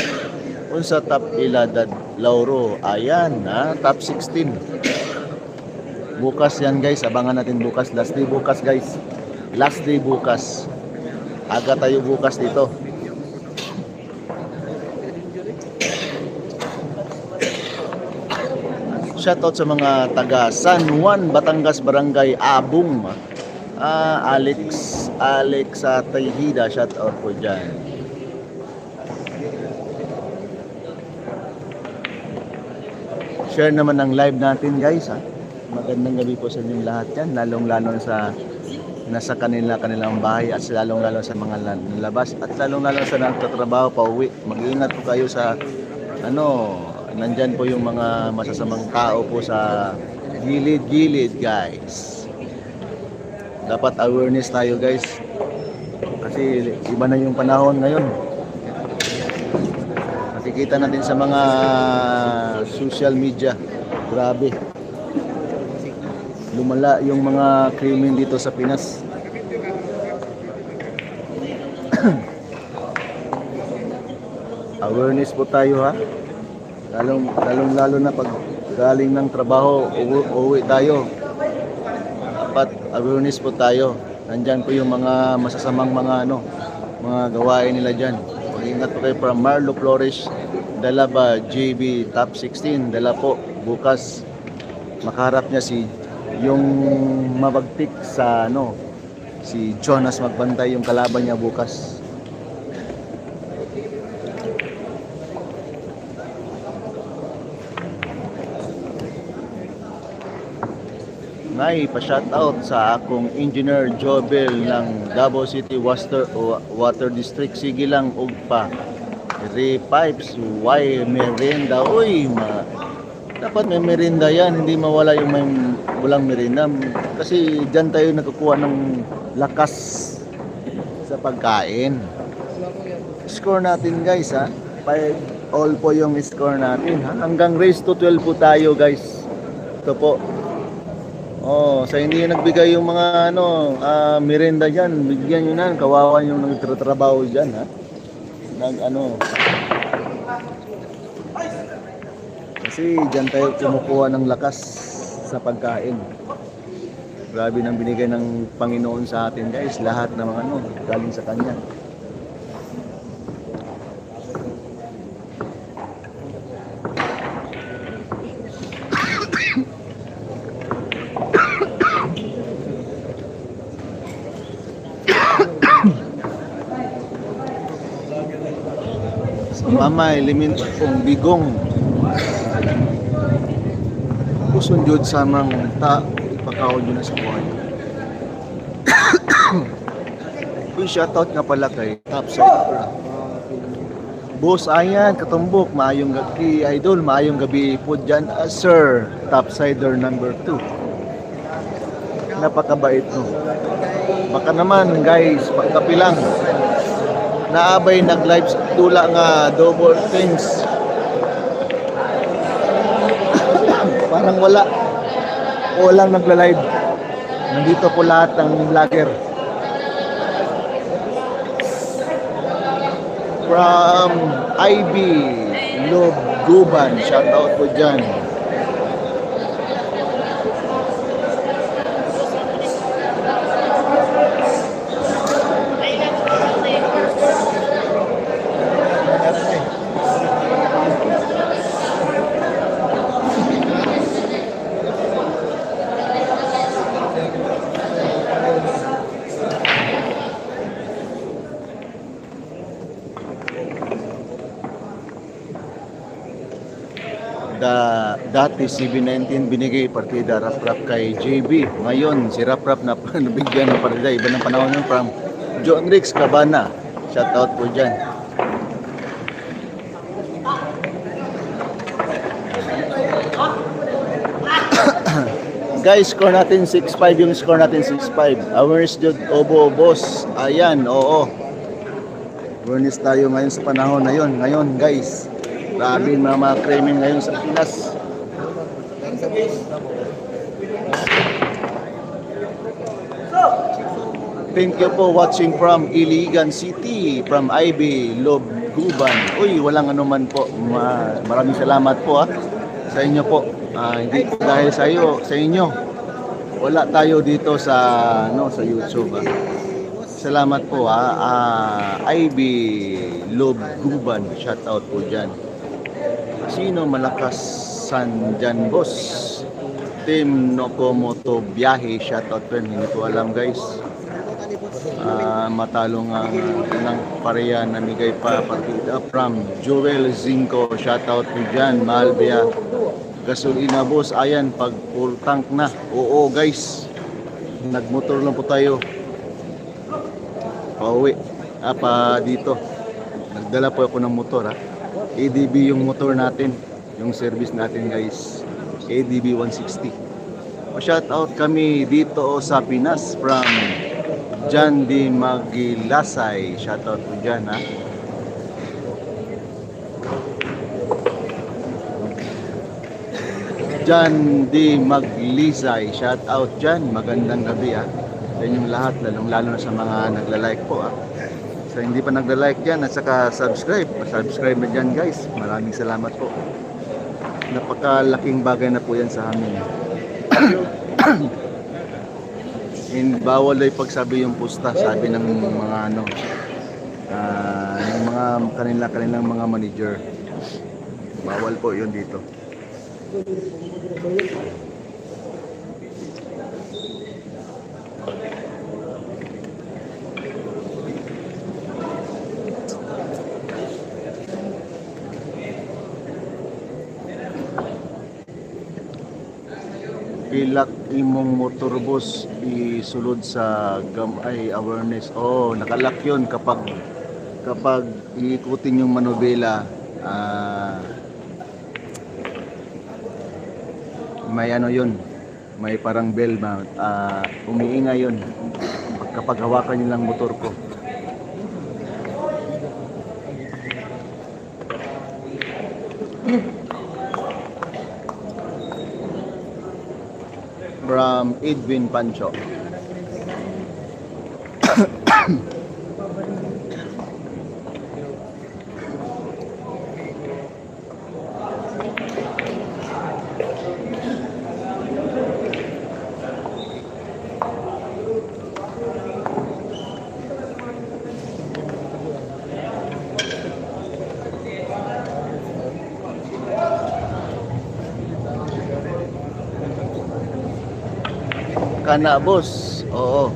Unsa top ila dad Lauro, ayan ha, top 16. Bukas yan guys, abangan natin bukas. Last day bukas guys. Last day bukas. Aga tayo bukas dito. Shoutout sa mga taga San Juan, Batangas, Barangay Abong. Alex sa Tayhida, shoutout po dyan. Share naman ang live natin guys ha. Magandang gabi po sa inyong lahat yan, lalong-lalo sa nasa kanilang bahay at lalong-lalo sa mga nalabas at lalong-lalo sa nagtatrabaho pa uwi. Mag-iingat po kayo sa nandyan po yung mga masasamang tao po sa gilid-gilid guys. Dapat awareness tayo guys. Kasi iba na yung panahon ngayon. Nakikita natin sa mga social media. Grabe. Lumala yung mga krimen dito sa Pinas. Awareness po tayo ha. Lalo na pag galing ng trabaho, uwi tayo. Dapat awareness po tayo. Nandyan po yung mga masasamang mga gawain nila dyan. Mag-ingat po kayo. From Marlo Flores, dala ba JB top 16, dala po bukas. Makaharap niya yung mabagtik sa si Jonas Magbantay, yung kalaban niya bukas. Ngay pa-shoutout sa akong Engineer Jobel ng Davao City Water District. Sige lang ugpa. Pipes, why merienda? Uy, dapat may merienda yan. Hindi mawala yung walang merienda. Kasi dyan tayo nakukuha ng lakas sa pagkain. Score natin guys ha. 5-all po yung score natin ha. Hanggang race to 12 po tayo guys. Ito po. Sa hindi nagbigay yung mga merienda diyan, bigyan niyo na, kawawa yung nagtatrabaho diyan ha. Kasi diyan tayo kumukuha ng lakas sa pagkain. Grabe nang binigay ng Panginoon sa atin guys, lahat ng mga galing sa kanya. Mamay, limin kong bigong puson jud sa mang ipakaon yun na sa buhay. Uy, shoutout nga pala kay Topsider. Boss, ayan, katumbok, maayong gabi, idol, maayong gabi po dyan, sir, Topsider number 2. Napakabait no. Baka naman guys, pagkapilang naabay nag-live tula nga double things. Parang walang nagla-live. Nandito po lahat ng vlogger. From IB Love Guban, shout out po dyan. Dati CB19 binigay partida Rap kay JB. Ngayon si Rap na nabigyan ng partida. Iba ng panahon yun from John Rix Cabana. Shout out po dyan. Guys, score natin 6-5. Yung score natin 6-5. Awareness Jud Obo Boss. Ayan, oo. Awareness tayo ngayon sa panahon na yun. Ngayon guys, grabe mga krimen ngayon sa Pinas. Thank you po watching from Iligan City, from IB Lobguban. Uy, walang anuman po. Maraming salamat po sa inyo po. Hindi po dahil sa inyo. Wala tayo dito sa sa YouTube. Salamat po IB Lobguban. Shout out po diyan. Sino malakasan diyan, boss? Team Nokomoto Biyahe. Shout out po. Hindi ko alam, guys. Matalo nga ng pareha namigay pa partida from Joel Zinco. Shout out po diyan. Malbia gasolina, boss. Ayan, pag full tank na. Oo guys, nagmotor lang po tayo pauwi pa dito. Nagdala po ako ng motor ADB yung motor natin, yung service natin guys, ADB 160. Shout out kami dito sa Pinas from Jan Di Magilasay. Shout out po dyan Jan Di Maglisay, shout out dyan. Magandang gabi sa inyong lahat, lalong-lalo na sa mga nagla-like po Sa hindi pa nagla-like dyan at saka subscribe na dyan guys. Maraming salamat po. Napakalaking bagay na po yan sa amin. And bawal ay pagsabi yung pusta, sabi ng mga ng mga kanilang mga manager. Bawal po yun dito. Pilak imong motor boss isulod sa gamay awareness. Oh, nakalak yun kapag iikutin yung manobela. May yun, may parang bell umiingay yun kapag hawakan nyo lang motor ko. From Edwin Pancho. Kana boss, oo.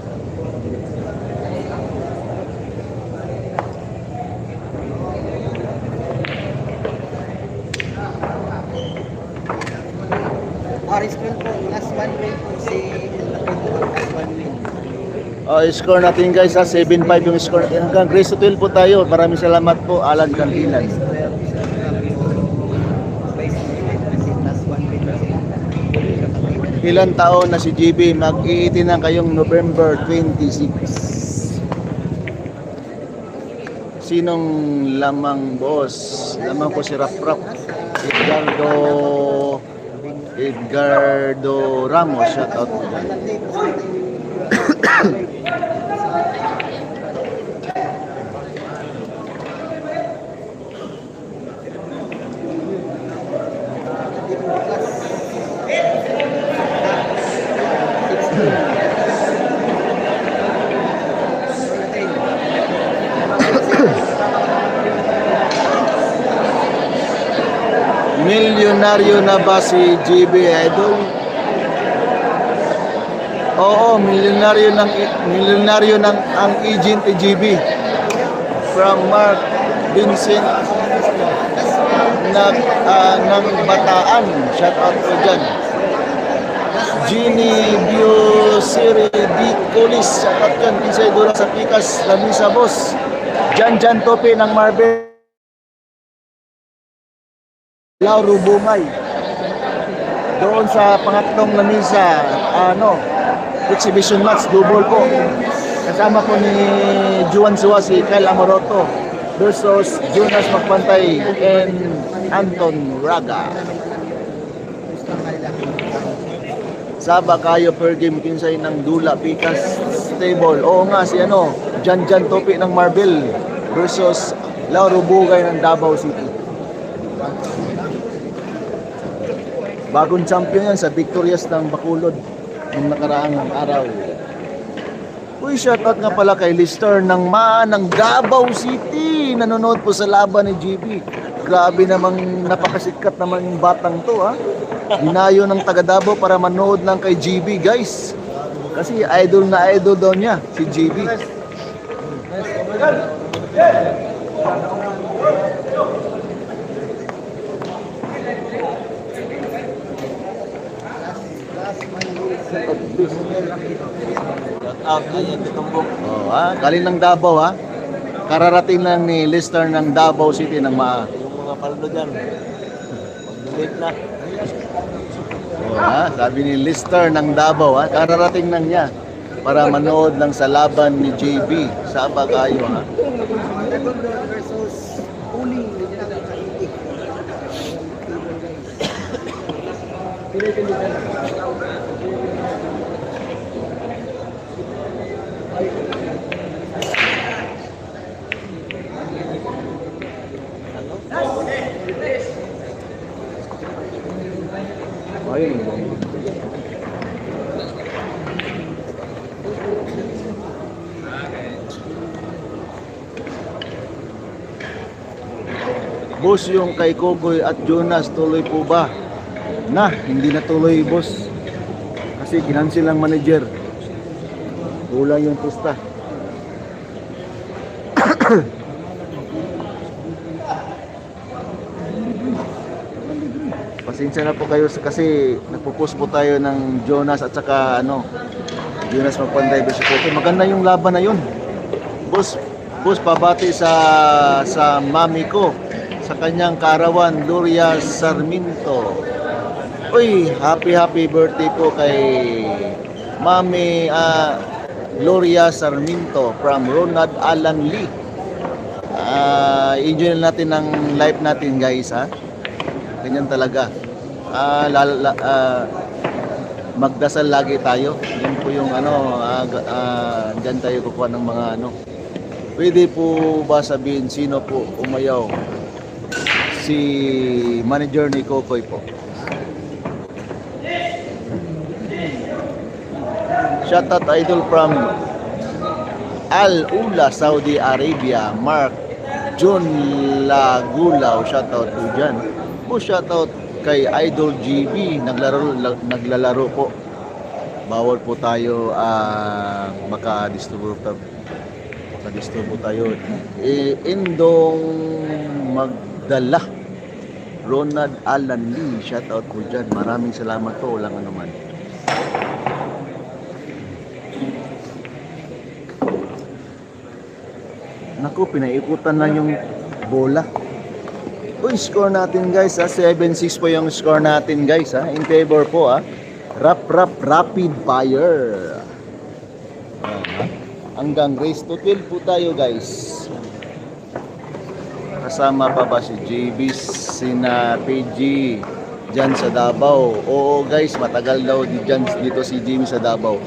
Orange School po, last one win po si last one win. Score natin guys 7-5 yung score natin. Hanggang Grace Hotel po tayo. Maraming salamat po, Alan Cantilan. Ilan taon na si GB? Mag-iiti na kayong November 26. Sinong lamang boss? Lamang po si Rap. Edgardo Ramos. Shout out po dyan. Milyonaryo na ba si GB Idol? Oo, milyonaryo ng ang agent ni GB. From Mark Vincent ng Bataan. Shout out po dyan. Gini Biosiri Di Colis. Shout out dyan. Kinsay Dura sa Pikas. Lamisa Boss. Jan Tope ng Marvel. Lauro Bumay. Doon sa pangatlong lamisa, exhibition match, double po. Kasama po ni Juan Suwa si Kyle Amoroto versus Jonas Magpantay and Anton Raga. Saba kayo per game kinsay ng Dula Pikas Stable. Oo nga si Jan Topi ng Marvel versus Lauro Bugay ng Davao City. Bagong champion yan sa Victorious ng Bacolod nung nakaraang araw. Uy, shoutout nga pala kay Lister ng Davao City. Nanonood po sa laban ni GB. Grabe namang napakasikat naman yung batang to, ha. Dinayo ng taga Davao para manood lang kay GB, guys. Kasi idol na idol daw niya, si GB. Galing ng Davao, ha. Kararating lang ni Lister ng Davao City ng Yung mga paldo dyan. Mag-delete na. Sabi ni Lister ng Davao, ha. Kararating lang niya para manood lang sa laban ni JB. Saba kayo, ha. Versus Uli. Hindi na nakakaindik. Boss, yung kay Kogoy at Jonas, tuloy po ba? Hindi na tuloy, boss. Kasi kinansil ang manager. Kulang yung pusta. Pasensya na po kayo kasi nagpo-post po tayo ng Jonas at saka Jonas Magpantay versus Kogoy. Maganda yung laban na yun. Boss, pabati sa mami ko, sa kanyang karawan, Gloria Sarmiento. Uy, happy birthday po kay Mami Gloria Sarmiento from Ronald Alan Lee. Enjoy natin ang live natin, guys, ha. Ganyan talaga. Magdasal lagi tayo. Yan po yung dyan tayo kukuha ng mga Pwede po ba sabihin sino po umayaw? Si manager ni Kokoy po. Shoutout idol from Al Ula, Saudi Arabia, Mark John Lagulaw. Shoutout po dyan. Shoutout kay Idol GB, naglalaro po. Bawal po tayo makadisturbo tayo. Indong Magdala, Ronald Alan Lee, shoutout po dyan. Maraming salamat po, walang anuman. Naku, pinaikutan lang yung bola. Uy, score natin, guys, ha. 7-6 po yung score natin, guys, ha. In favor po, ha. Rapid fire. Hanggang race to 12 po tayo, guys. Kasama pa ba si JB, sina PG dyan sa Davao? Oo, guys, matagal daw dito si Jimmy sa Davao.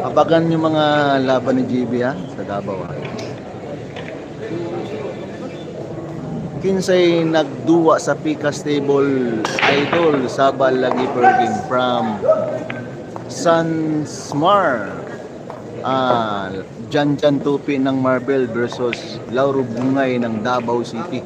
Apagan yung mga laban ni JB, ha, sa Davao, ha. Kinsay nagduwa sa Pika Stable idol Sabal lagi perging from Sansmar. Jan Tupi ng Marvel versus Lauro Bungay ng Davao City.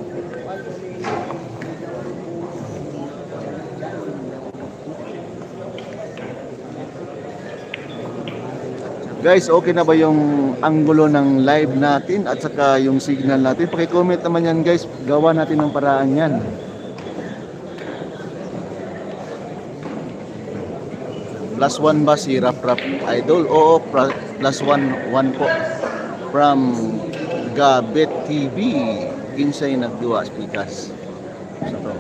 Guys, okay na ba yung anggulo ng live natin at saka yung signal natin? Paki-comment naman yan, guys. Gawa natin ng paraan yan. Plus one ba si Rap Rap Idol? Oo, plus one po. From Gabet TV. Kinsay nagduwa spikas. Sa to.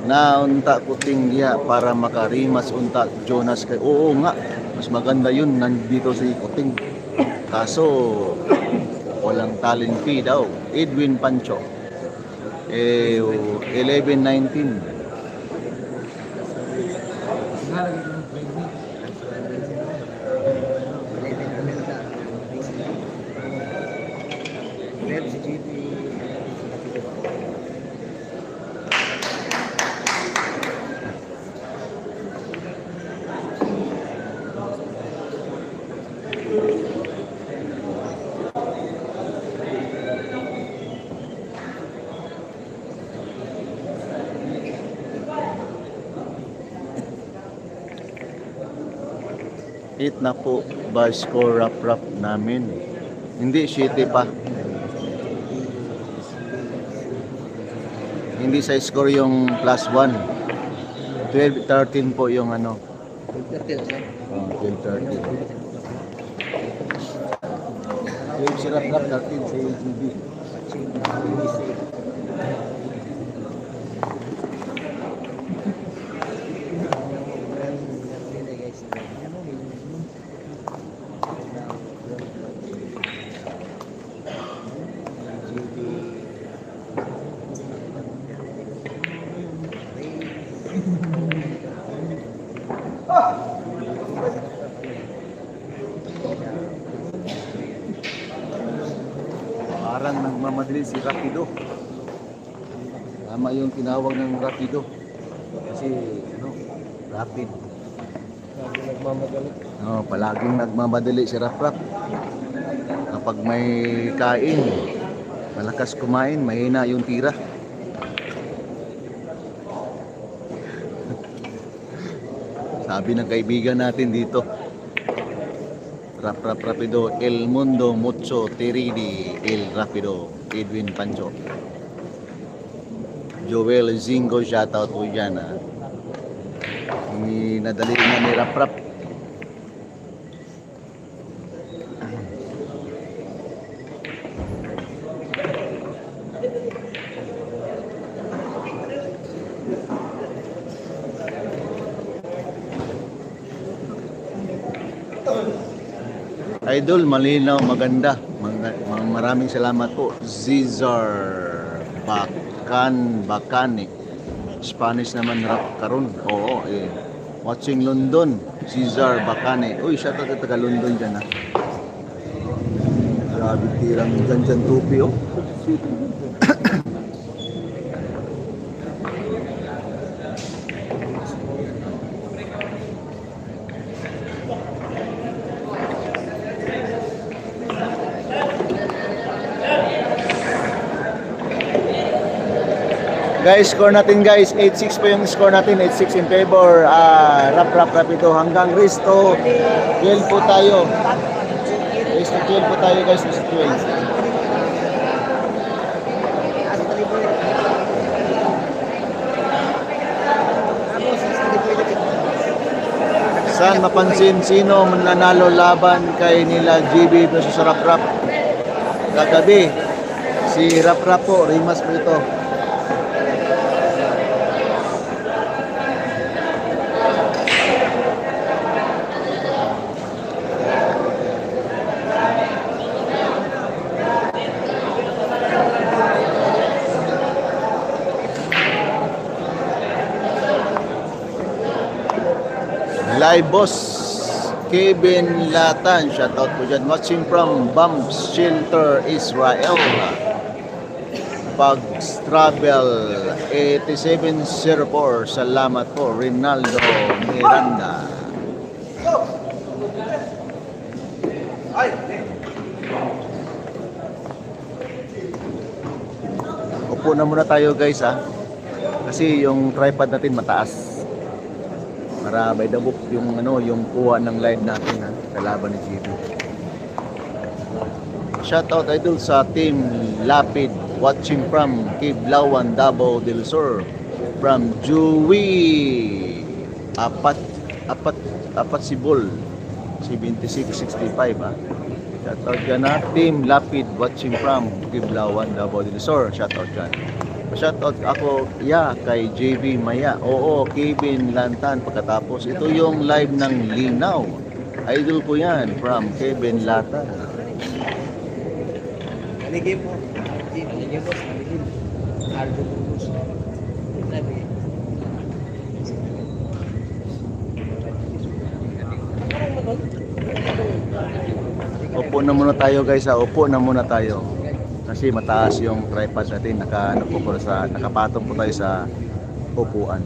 Naunta kuting diya para makarimas unta Jonas kay. Oo nga. Mas maganda yun nandito si Kuting. Kaso walang talent fee daw. Edwin Pancho. 11-19. Grab si JP. Hit na po by score Rap namin. Hindi 7 pa. Hindi sa score yung plus 1. 12-13 po yung ano. 12-13. 12 si Rap 13 sa AGB. Parang nagmamadali si Rapido. Tama yung tinawag ng Rapido. Kasi ano, rapid. Palaging nagmamadali si Rap. Kapag may kain, malakas kumain, mahina yung tira. Sabi ng kaibigan natin dito, Rapido, El Mundo Mucho Teridi, El Rapido, Edwin Pancho. Joel Zingo, shoutout po dyan. Nadali na ni Rap. Idol, malinaw, maganda. Maraming salamat po. Zizar Bacane. Spanish naman rap karon. Oo, eh. Watching London, Zizar Bacane. Uy, siya taga London dyan ha. Grabe tirang dyan tupi oh. Guys, score natin guys, 8-6 po yung score natin, 8-6 in favor, Rapido hanggang race to 12 po tayo. Race to 12 po tayo guys, race to 12. Saan mapansin sino mananalo laban kay nila GB versus Rap. Kagabi, si Rap po, Rimas po ito. Live boss Kevin Latan, shoutout po dyan, watching from Bumps Shelter, Israel. Bugs Travel 8704, salamat po Rinaldo Miranda. Upo na muna tayo guys ha, kasi yung tripod natin mataas. Para by the book yung yung kuha ng live natin kalaban ni GB. Shoutout idol sa team Lapid, watching from Kiblawan, Davao del Sur, from Jui Apat apat si Bull, 7665 ah. Shoutout dyan na. Team Lapid watching from Kiblawan, Davao del Sur. Shoutout dyan. Shoutout ako kay JB Maya. Oo, Kevin Lantan. Pagkatapos, ito yung live ng Linaw. Idol ko yan from Kevin Lantan. Naligim po. Naligim po. Naligim. Aldo Burgos. Naligim. Upo na muna tayo guys ha. Upo na muna tayo. Kasi mataas yung tripod natin. Nakapatong po tayo sa upuan.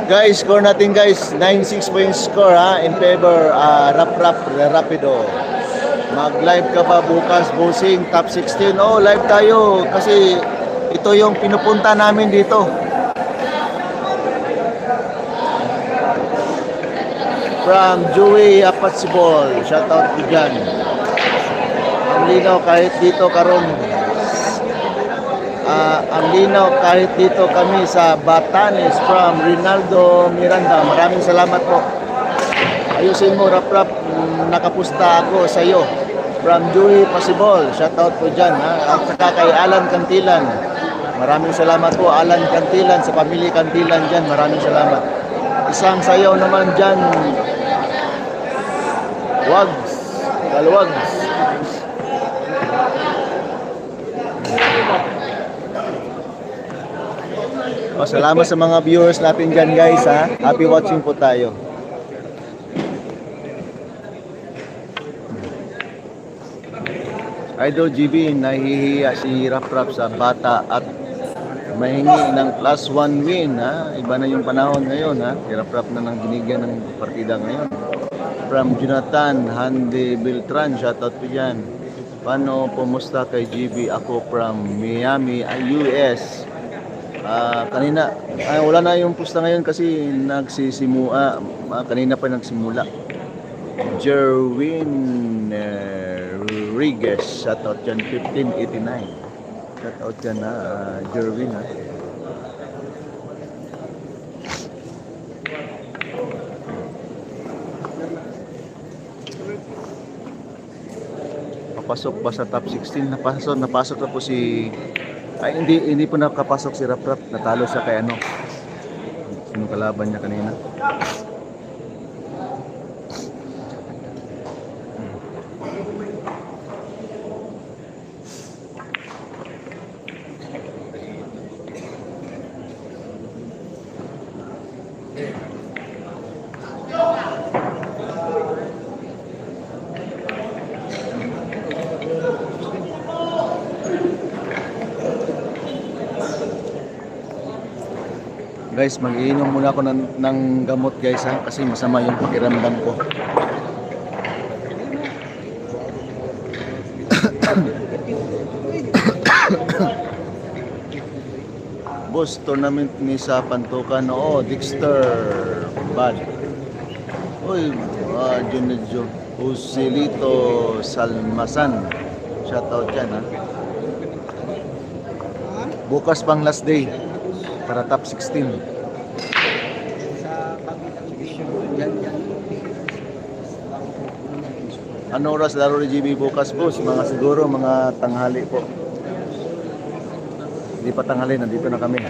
Guys, score natin guys, 9-6 points score ha, in favor Rapido. Mag-live ka pa bukas, bossing, top 16. Oh, live tayo kasi ito yung pinupunta namin dito. From Joey Apatsibol, shoutout ko dyan. Ang linaw kahit dito karon. Ang linaw kahit dito kami sa Batanes from Rinaldo Miranda. Maraming salamat po. Ayusin mo, rap-rap, nakapusta ako sa iyo. From Joey Pasibol, shoutout po dyan. At saka kay Alan Cantilan. Maraming salamat po, Alan Cantilan, sa pamilya Cantilan dyan. Maraming salamat. Isang sayaw naman dyan. Wags, Galwags. Salamat sa mga viewers natin dyan guys ha. Happy watching po tayo. Idol GB, nahihiya si Rap sa bata at mahingi ng +1 win ha. Iba na yung panahon ngayon ha. Si Rap na nang binigyan ng partida ngayon. From Jonathan Hande Beltran, shoutout po dyan. Paano pumusta kay GB? Ako from Miami, US. Kanina, wala na yung pusta ngayon kasi nagsisimula. Kanina pa nagsimula. Jerwin Rodriguez, shoutout dyan, 1589. Shoutout dyan na, Jerwin ha. Papasok pa sa top 16. Napasok na po si hindi po nakapasok si Rap. Natalo siya kay ano. Sinong kalaban niya kanina. Guys, mag-iinom muna ako ng gamot guys ha, kasi masama yung pakiramdam ko. Boss, tournament ni sa Pantukan. Oo, Dexter Bad. Uy, Junidjo Usilito Salmasan. Shoutout dyan ha. Bukas pang last day para top 16. Sa Kabitang Division, yan. Ano oras laro ni GB bukas boss? Mga siguro mga tanghali po. Hindi pa tanghali, nandito na kami.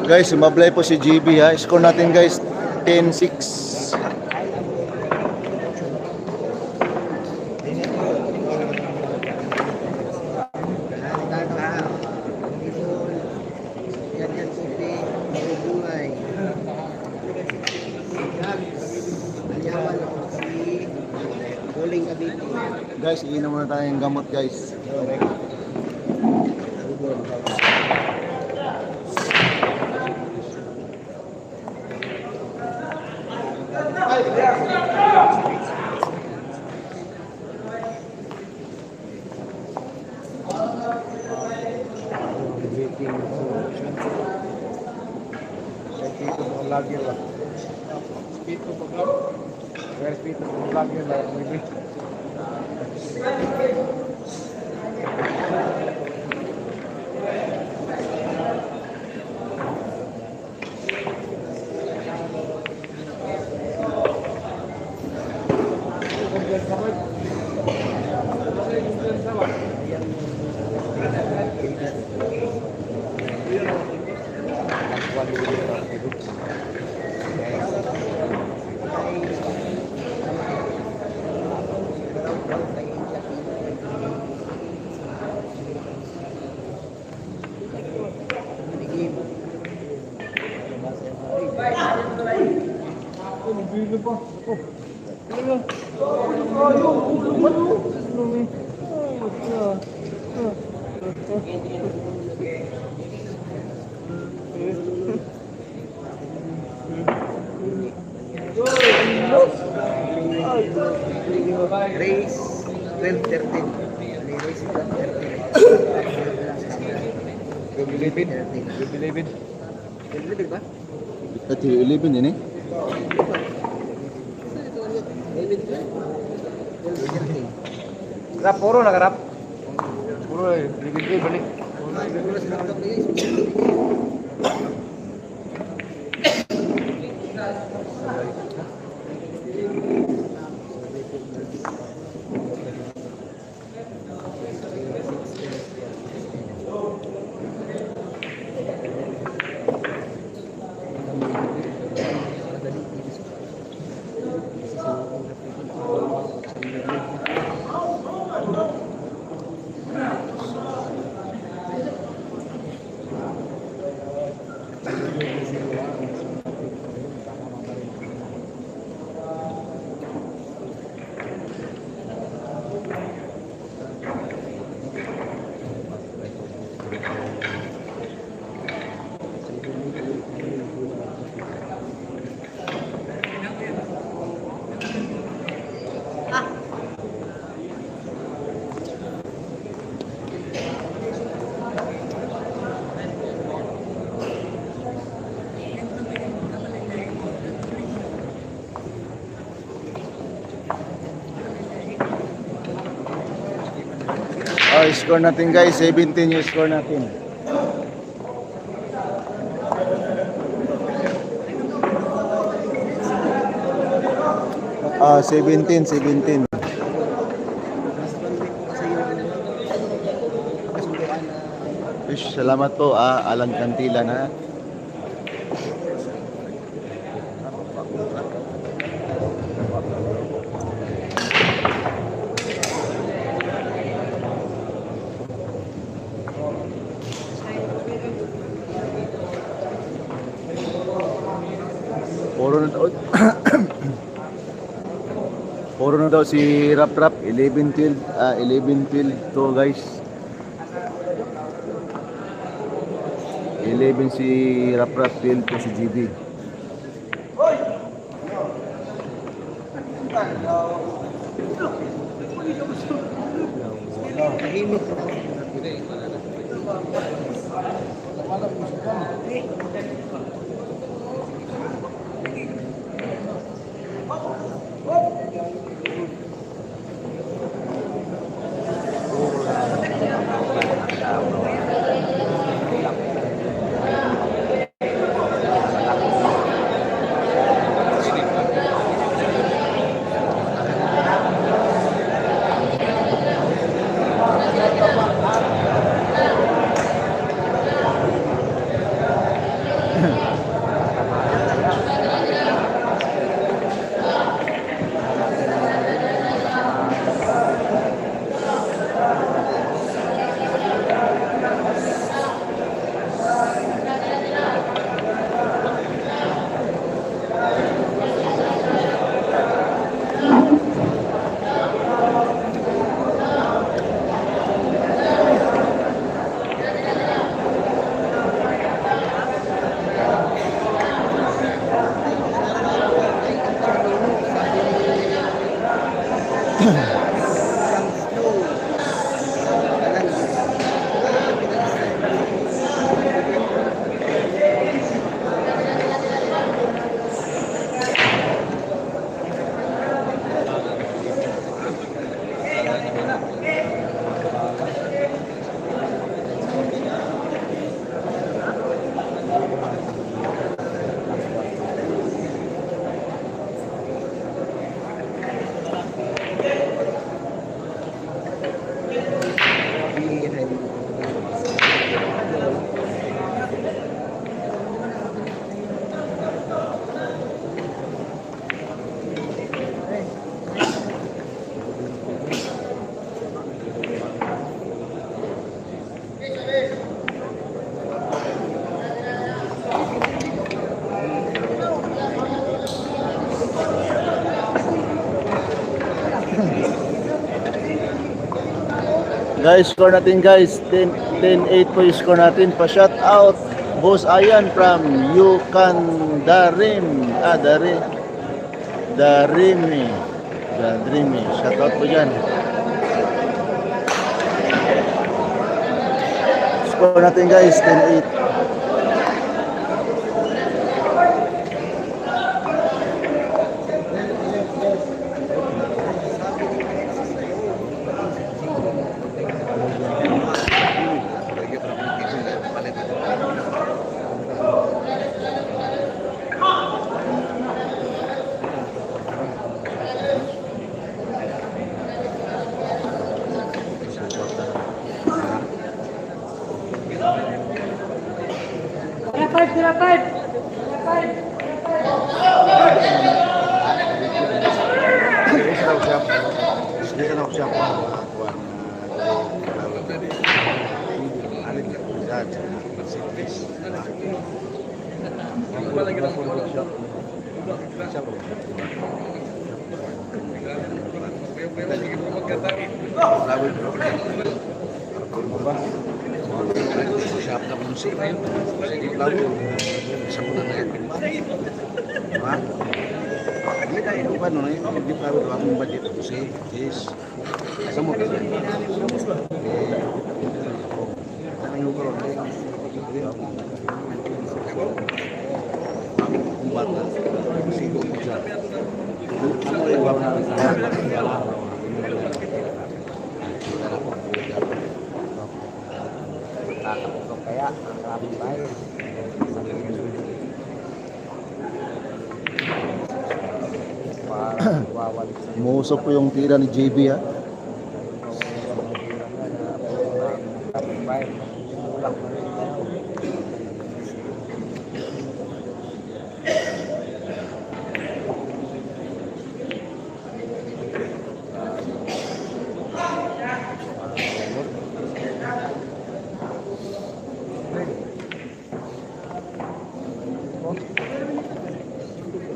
Guys, sumablay po si GB ha. Score natin guys, 10-6. Yan, Sophie. Bungay. Alyawan ako si Boling Cavite. Guys, iinom muna tayong gamot guys. Race 12-13. Race 12-13. Bilibid. Bilibid ba? At 11 ini. Rap, puro nakarap. Puro bilibid balik. Score natin guys, 17 yung score natin. Ah, 17. Ish, salamat po Alan Cantila na. Puro na Puro na daw si Rap Rap, 11-12, 11-12 to guys. 11 si Rap Rap, 12 to si GB. Tahimik. Guys, score natin guys. 10-8 po yung score natin. Pa-shout out. Boss Ayan from Yukandarim. Darimi. Shout out po dyan. Score natin guys. 10-8. Siap na musik ngayon. Sige, lalu. Sa muna na yan. Diba? Hindi tayo ito pa, no? Hindi pa ito akong budget. Kasi, yes. Sa mo ka. Tanang yung karoon. Kumbat na. Sigo ko siya. Ano yung wala na? Kaya, maraming bahay. Parang wawalik sa Muusok po yung tira ni JB ha. maraming bahay. Kulang pa rin tayo.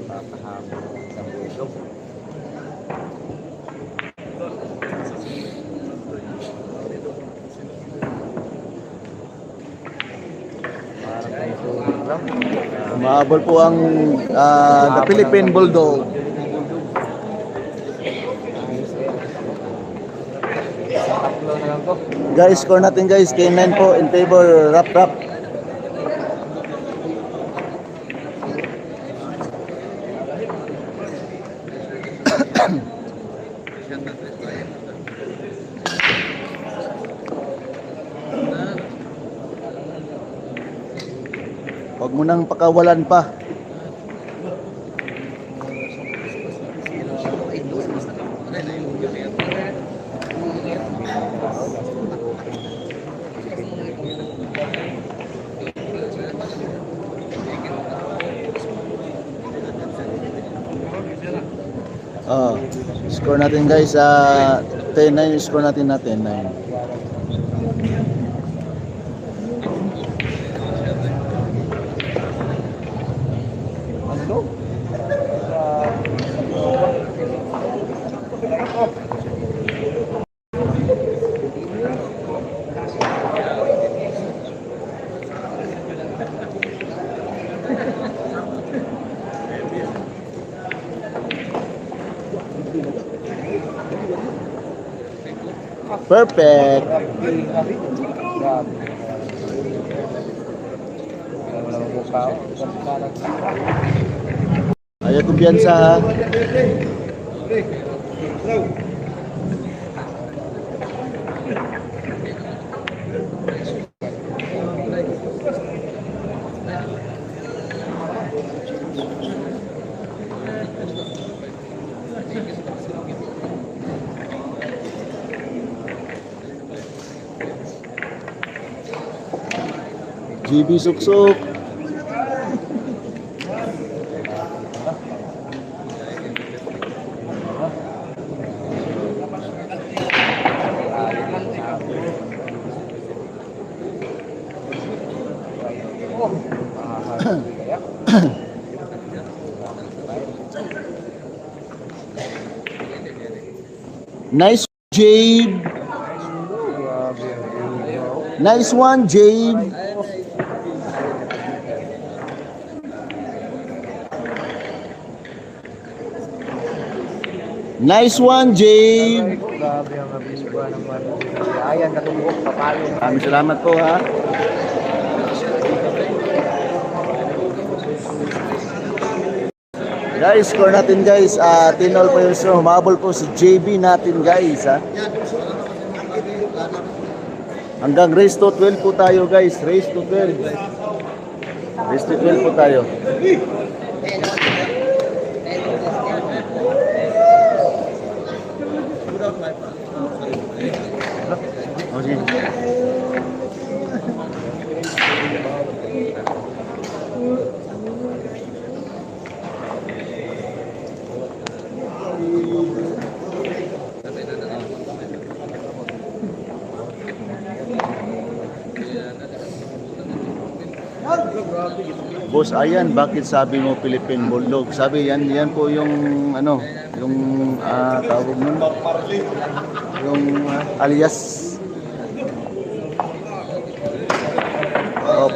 Papahabol ng isang ilog. Mahabol po ang the Philippine Bulldog. Tatlo na lang po. Guys, score natin guys. K9 po in favor. Rap. Huwag mo nang pakawalan pa. Score natin guys 10-9, score natin na 10-9. Perfect. Ayaw kumpiyansa ha. GB Suksok. Nice, Jabe. Nice one, Jabe. Nice one, Jabe. Grabe ang abiba naman. Ayan, katubok, papalo. Maraming salamat po ha. Guys, score natin guys. 10-all po yung score. Humabol po si JB natin guys ha. Hanggang race to 12 po tayo guys. Race to 12. Race to 12 po tayo. Okay. Boss, ayan, bakit sabi mo Philippine Bulldog? Sabi yan po yung ano, yung tawag nun, yung alias.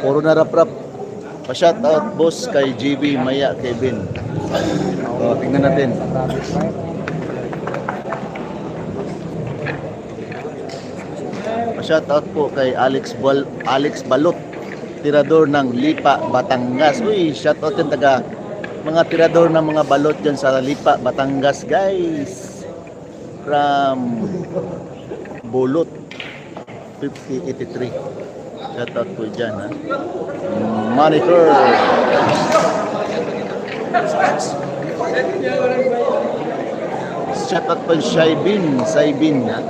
Puro na rap-rap. Pa-shout out boss kay GB Maya Kevin. Tingnan natin. Pa-shout out po kay Alex Balot, tirador ng Lipa, Batangas. Uy, shout out yung mga tirador ng mga balot dyan sa Lipa, Batangas guys. From Bulot 5083. Shout out po dyan ha. Moniker. Shout out po Saibin ha.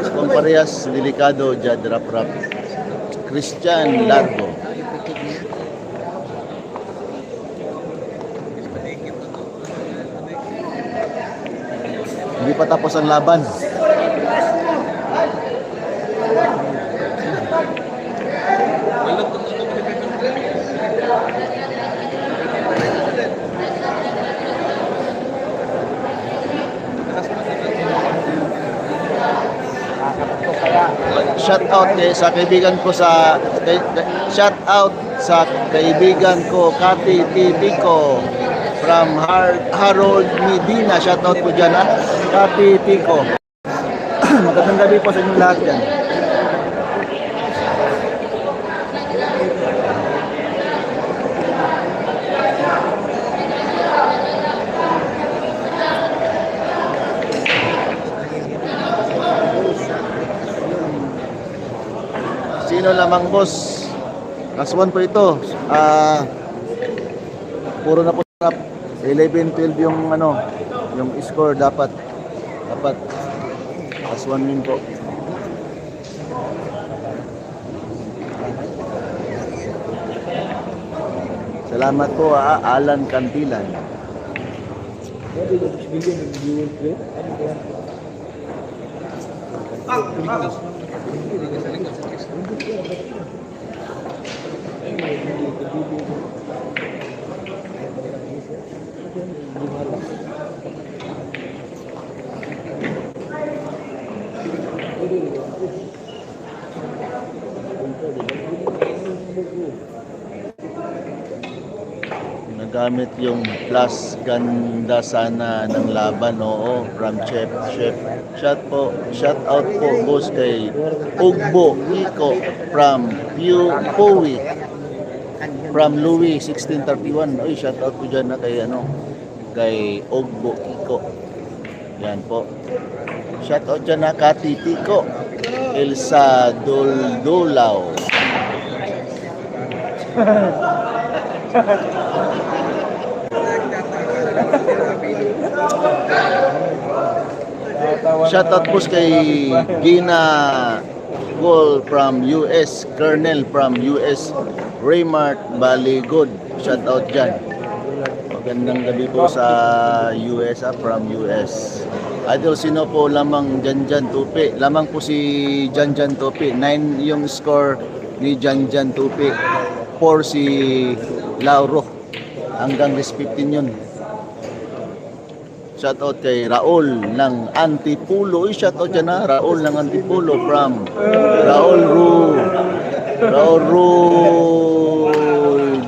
Kung parehas delikado dyan, rap-rap. Christian Largo. Hindi pa tapos ang laban. Shout out sa kaibigan ko shout out sa kaibigan ko, Kati Tico from Harold Medina. Shoutout po dyan, ha? Kati Tico. Magandang gabi po sa inyong lahat dyan. Sino lamang, boss? Last one po ito. Puro na po sarap. 11-12 yung yung score dapat last one win po. Salamat po, Alan Cantilan. Nagamit yung plus ganda sana ng laban, oo, from Chef. Shout out po, boss, kay Ugbo Iko from Powi from Louis 1631. Oy, shout out po dyan na kay Ugbo Iko. Yan po. Shout out dyan na Kati Tico Elsa Doldolao. Shoutout po kay Gina Gol from US, Colonel from US, Raymart Baligod. Shoutout dyan. Magandang gabi po sa US, from US. Idol, sino po lamang Janjan Tupi? Lamang po si Janjan Tupi. 9 yung score ni Janjan Tupi. 4 si Lauro. Hanggang list 15 yun. Shoutout kay Raul ng Antipulo. Shoutout dyan, ha. Raul ng Antipulo from Raul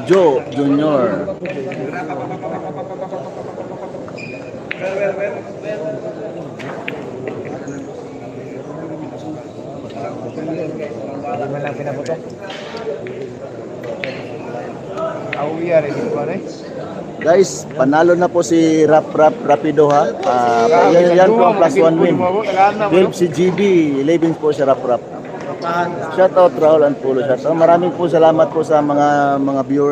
Joe Jr. Guys, panalo na po si Rapido, ha. Yan po ang plus 1 win. 12 si GB, 11 po si Rap. Shoutout Raul Antipulo. Shoutout. Maraming po salamat po sa mga viewers.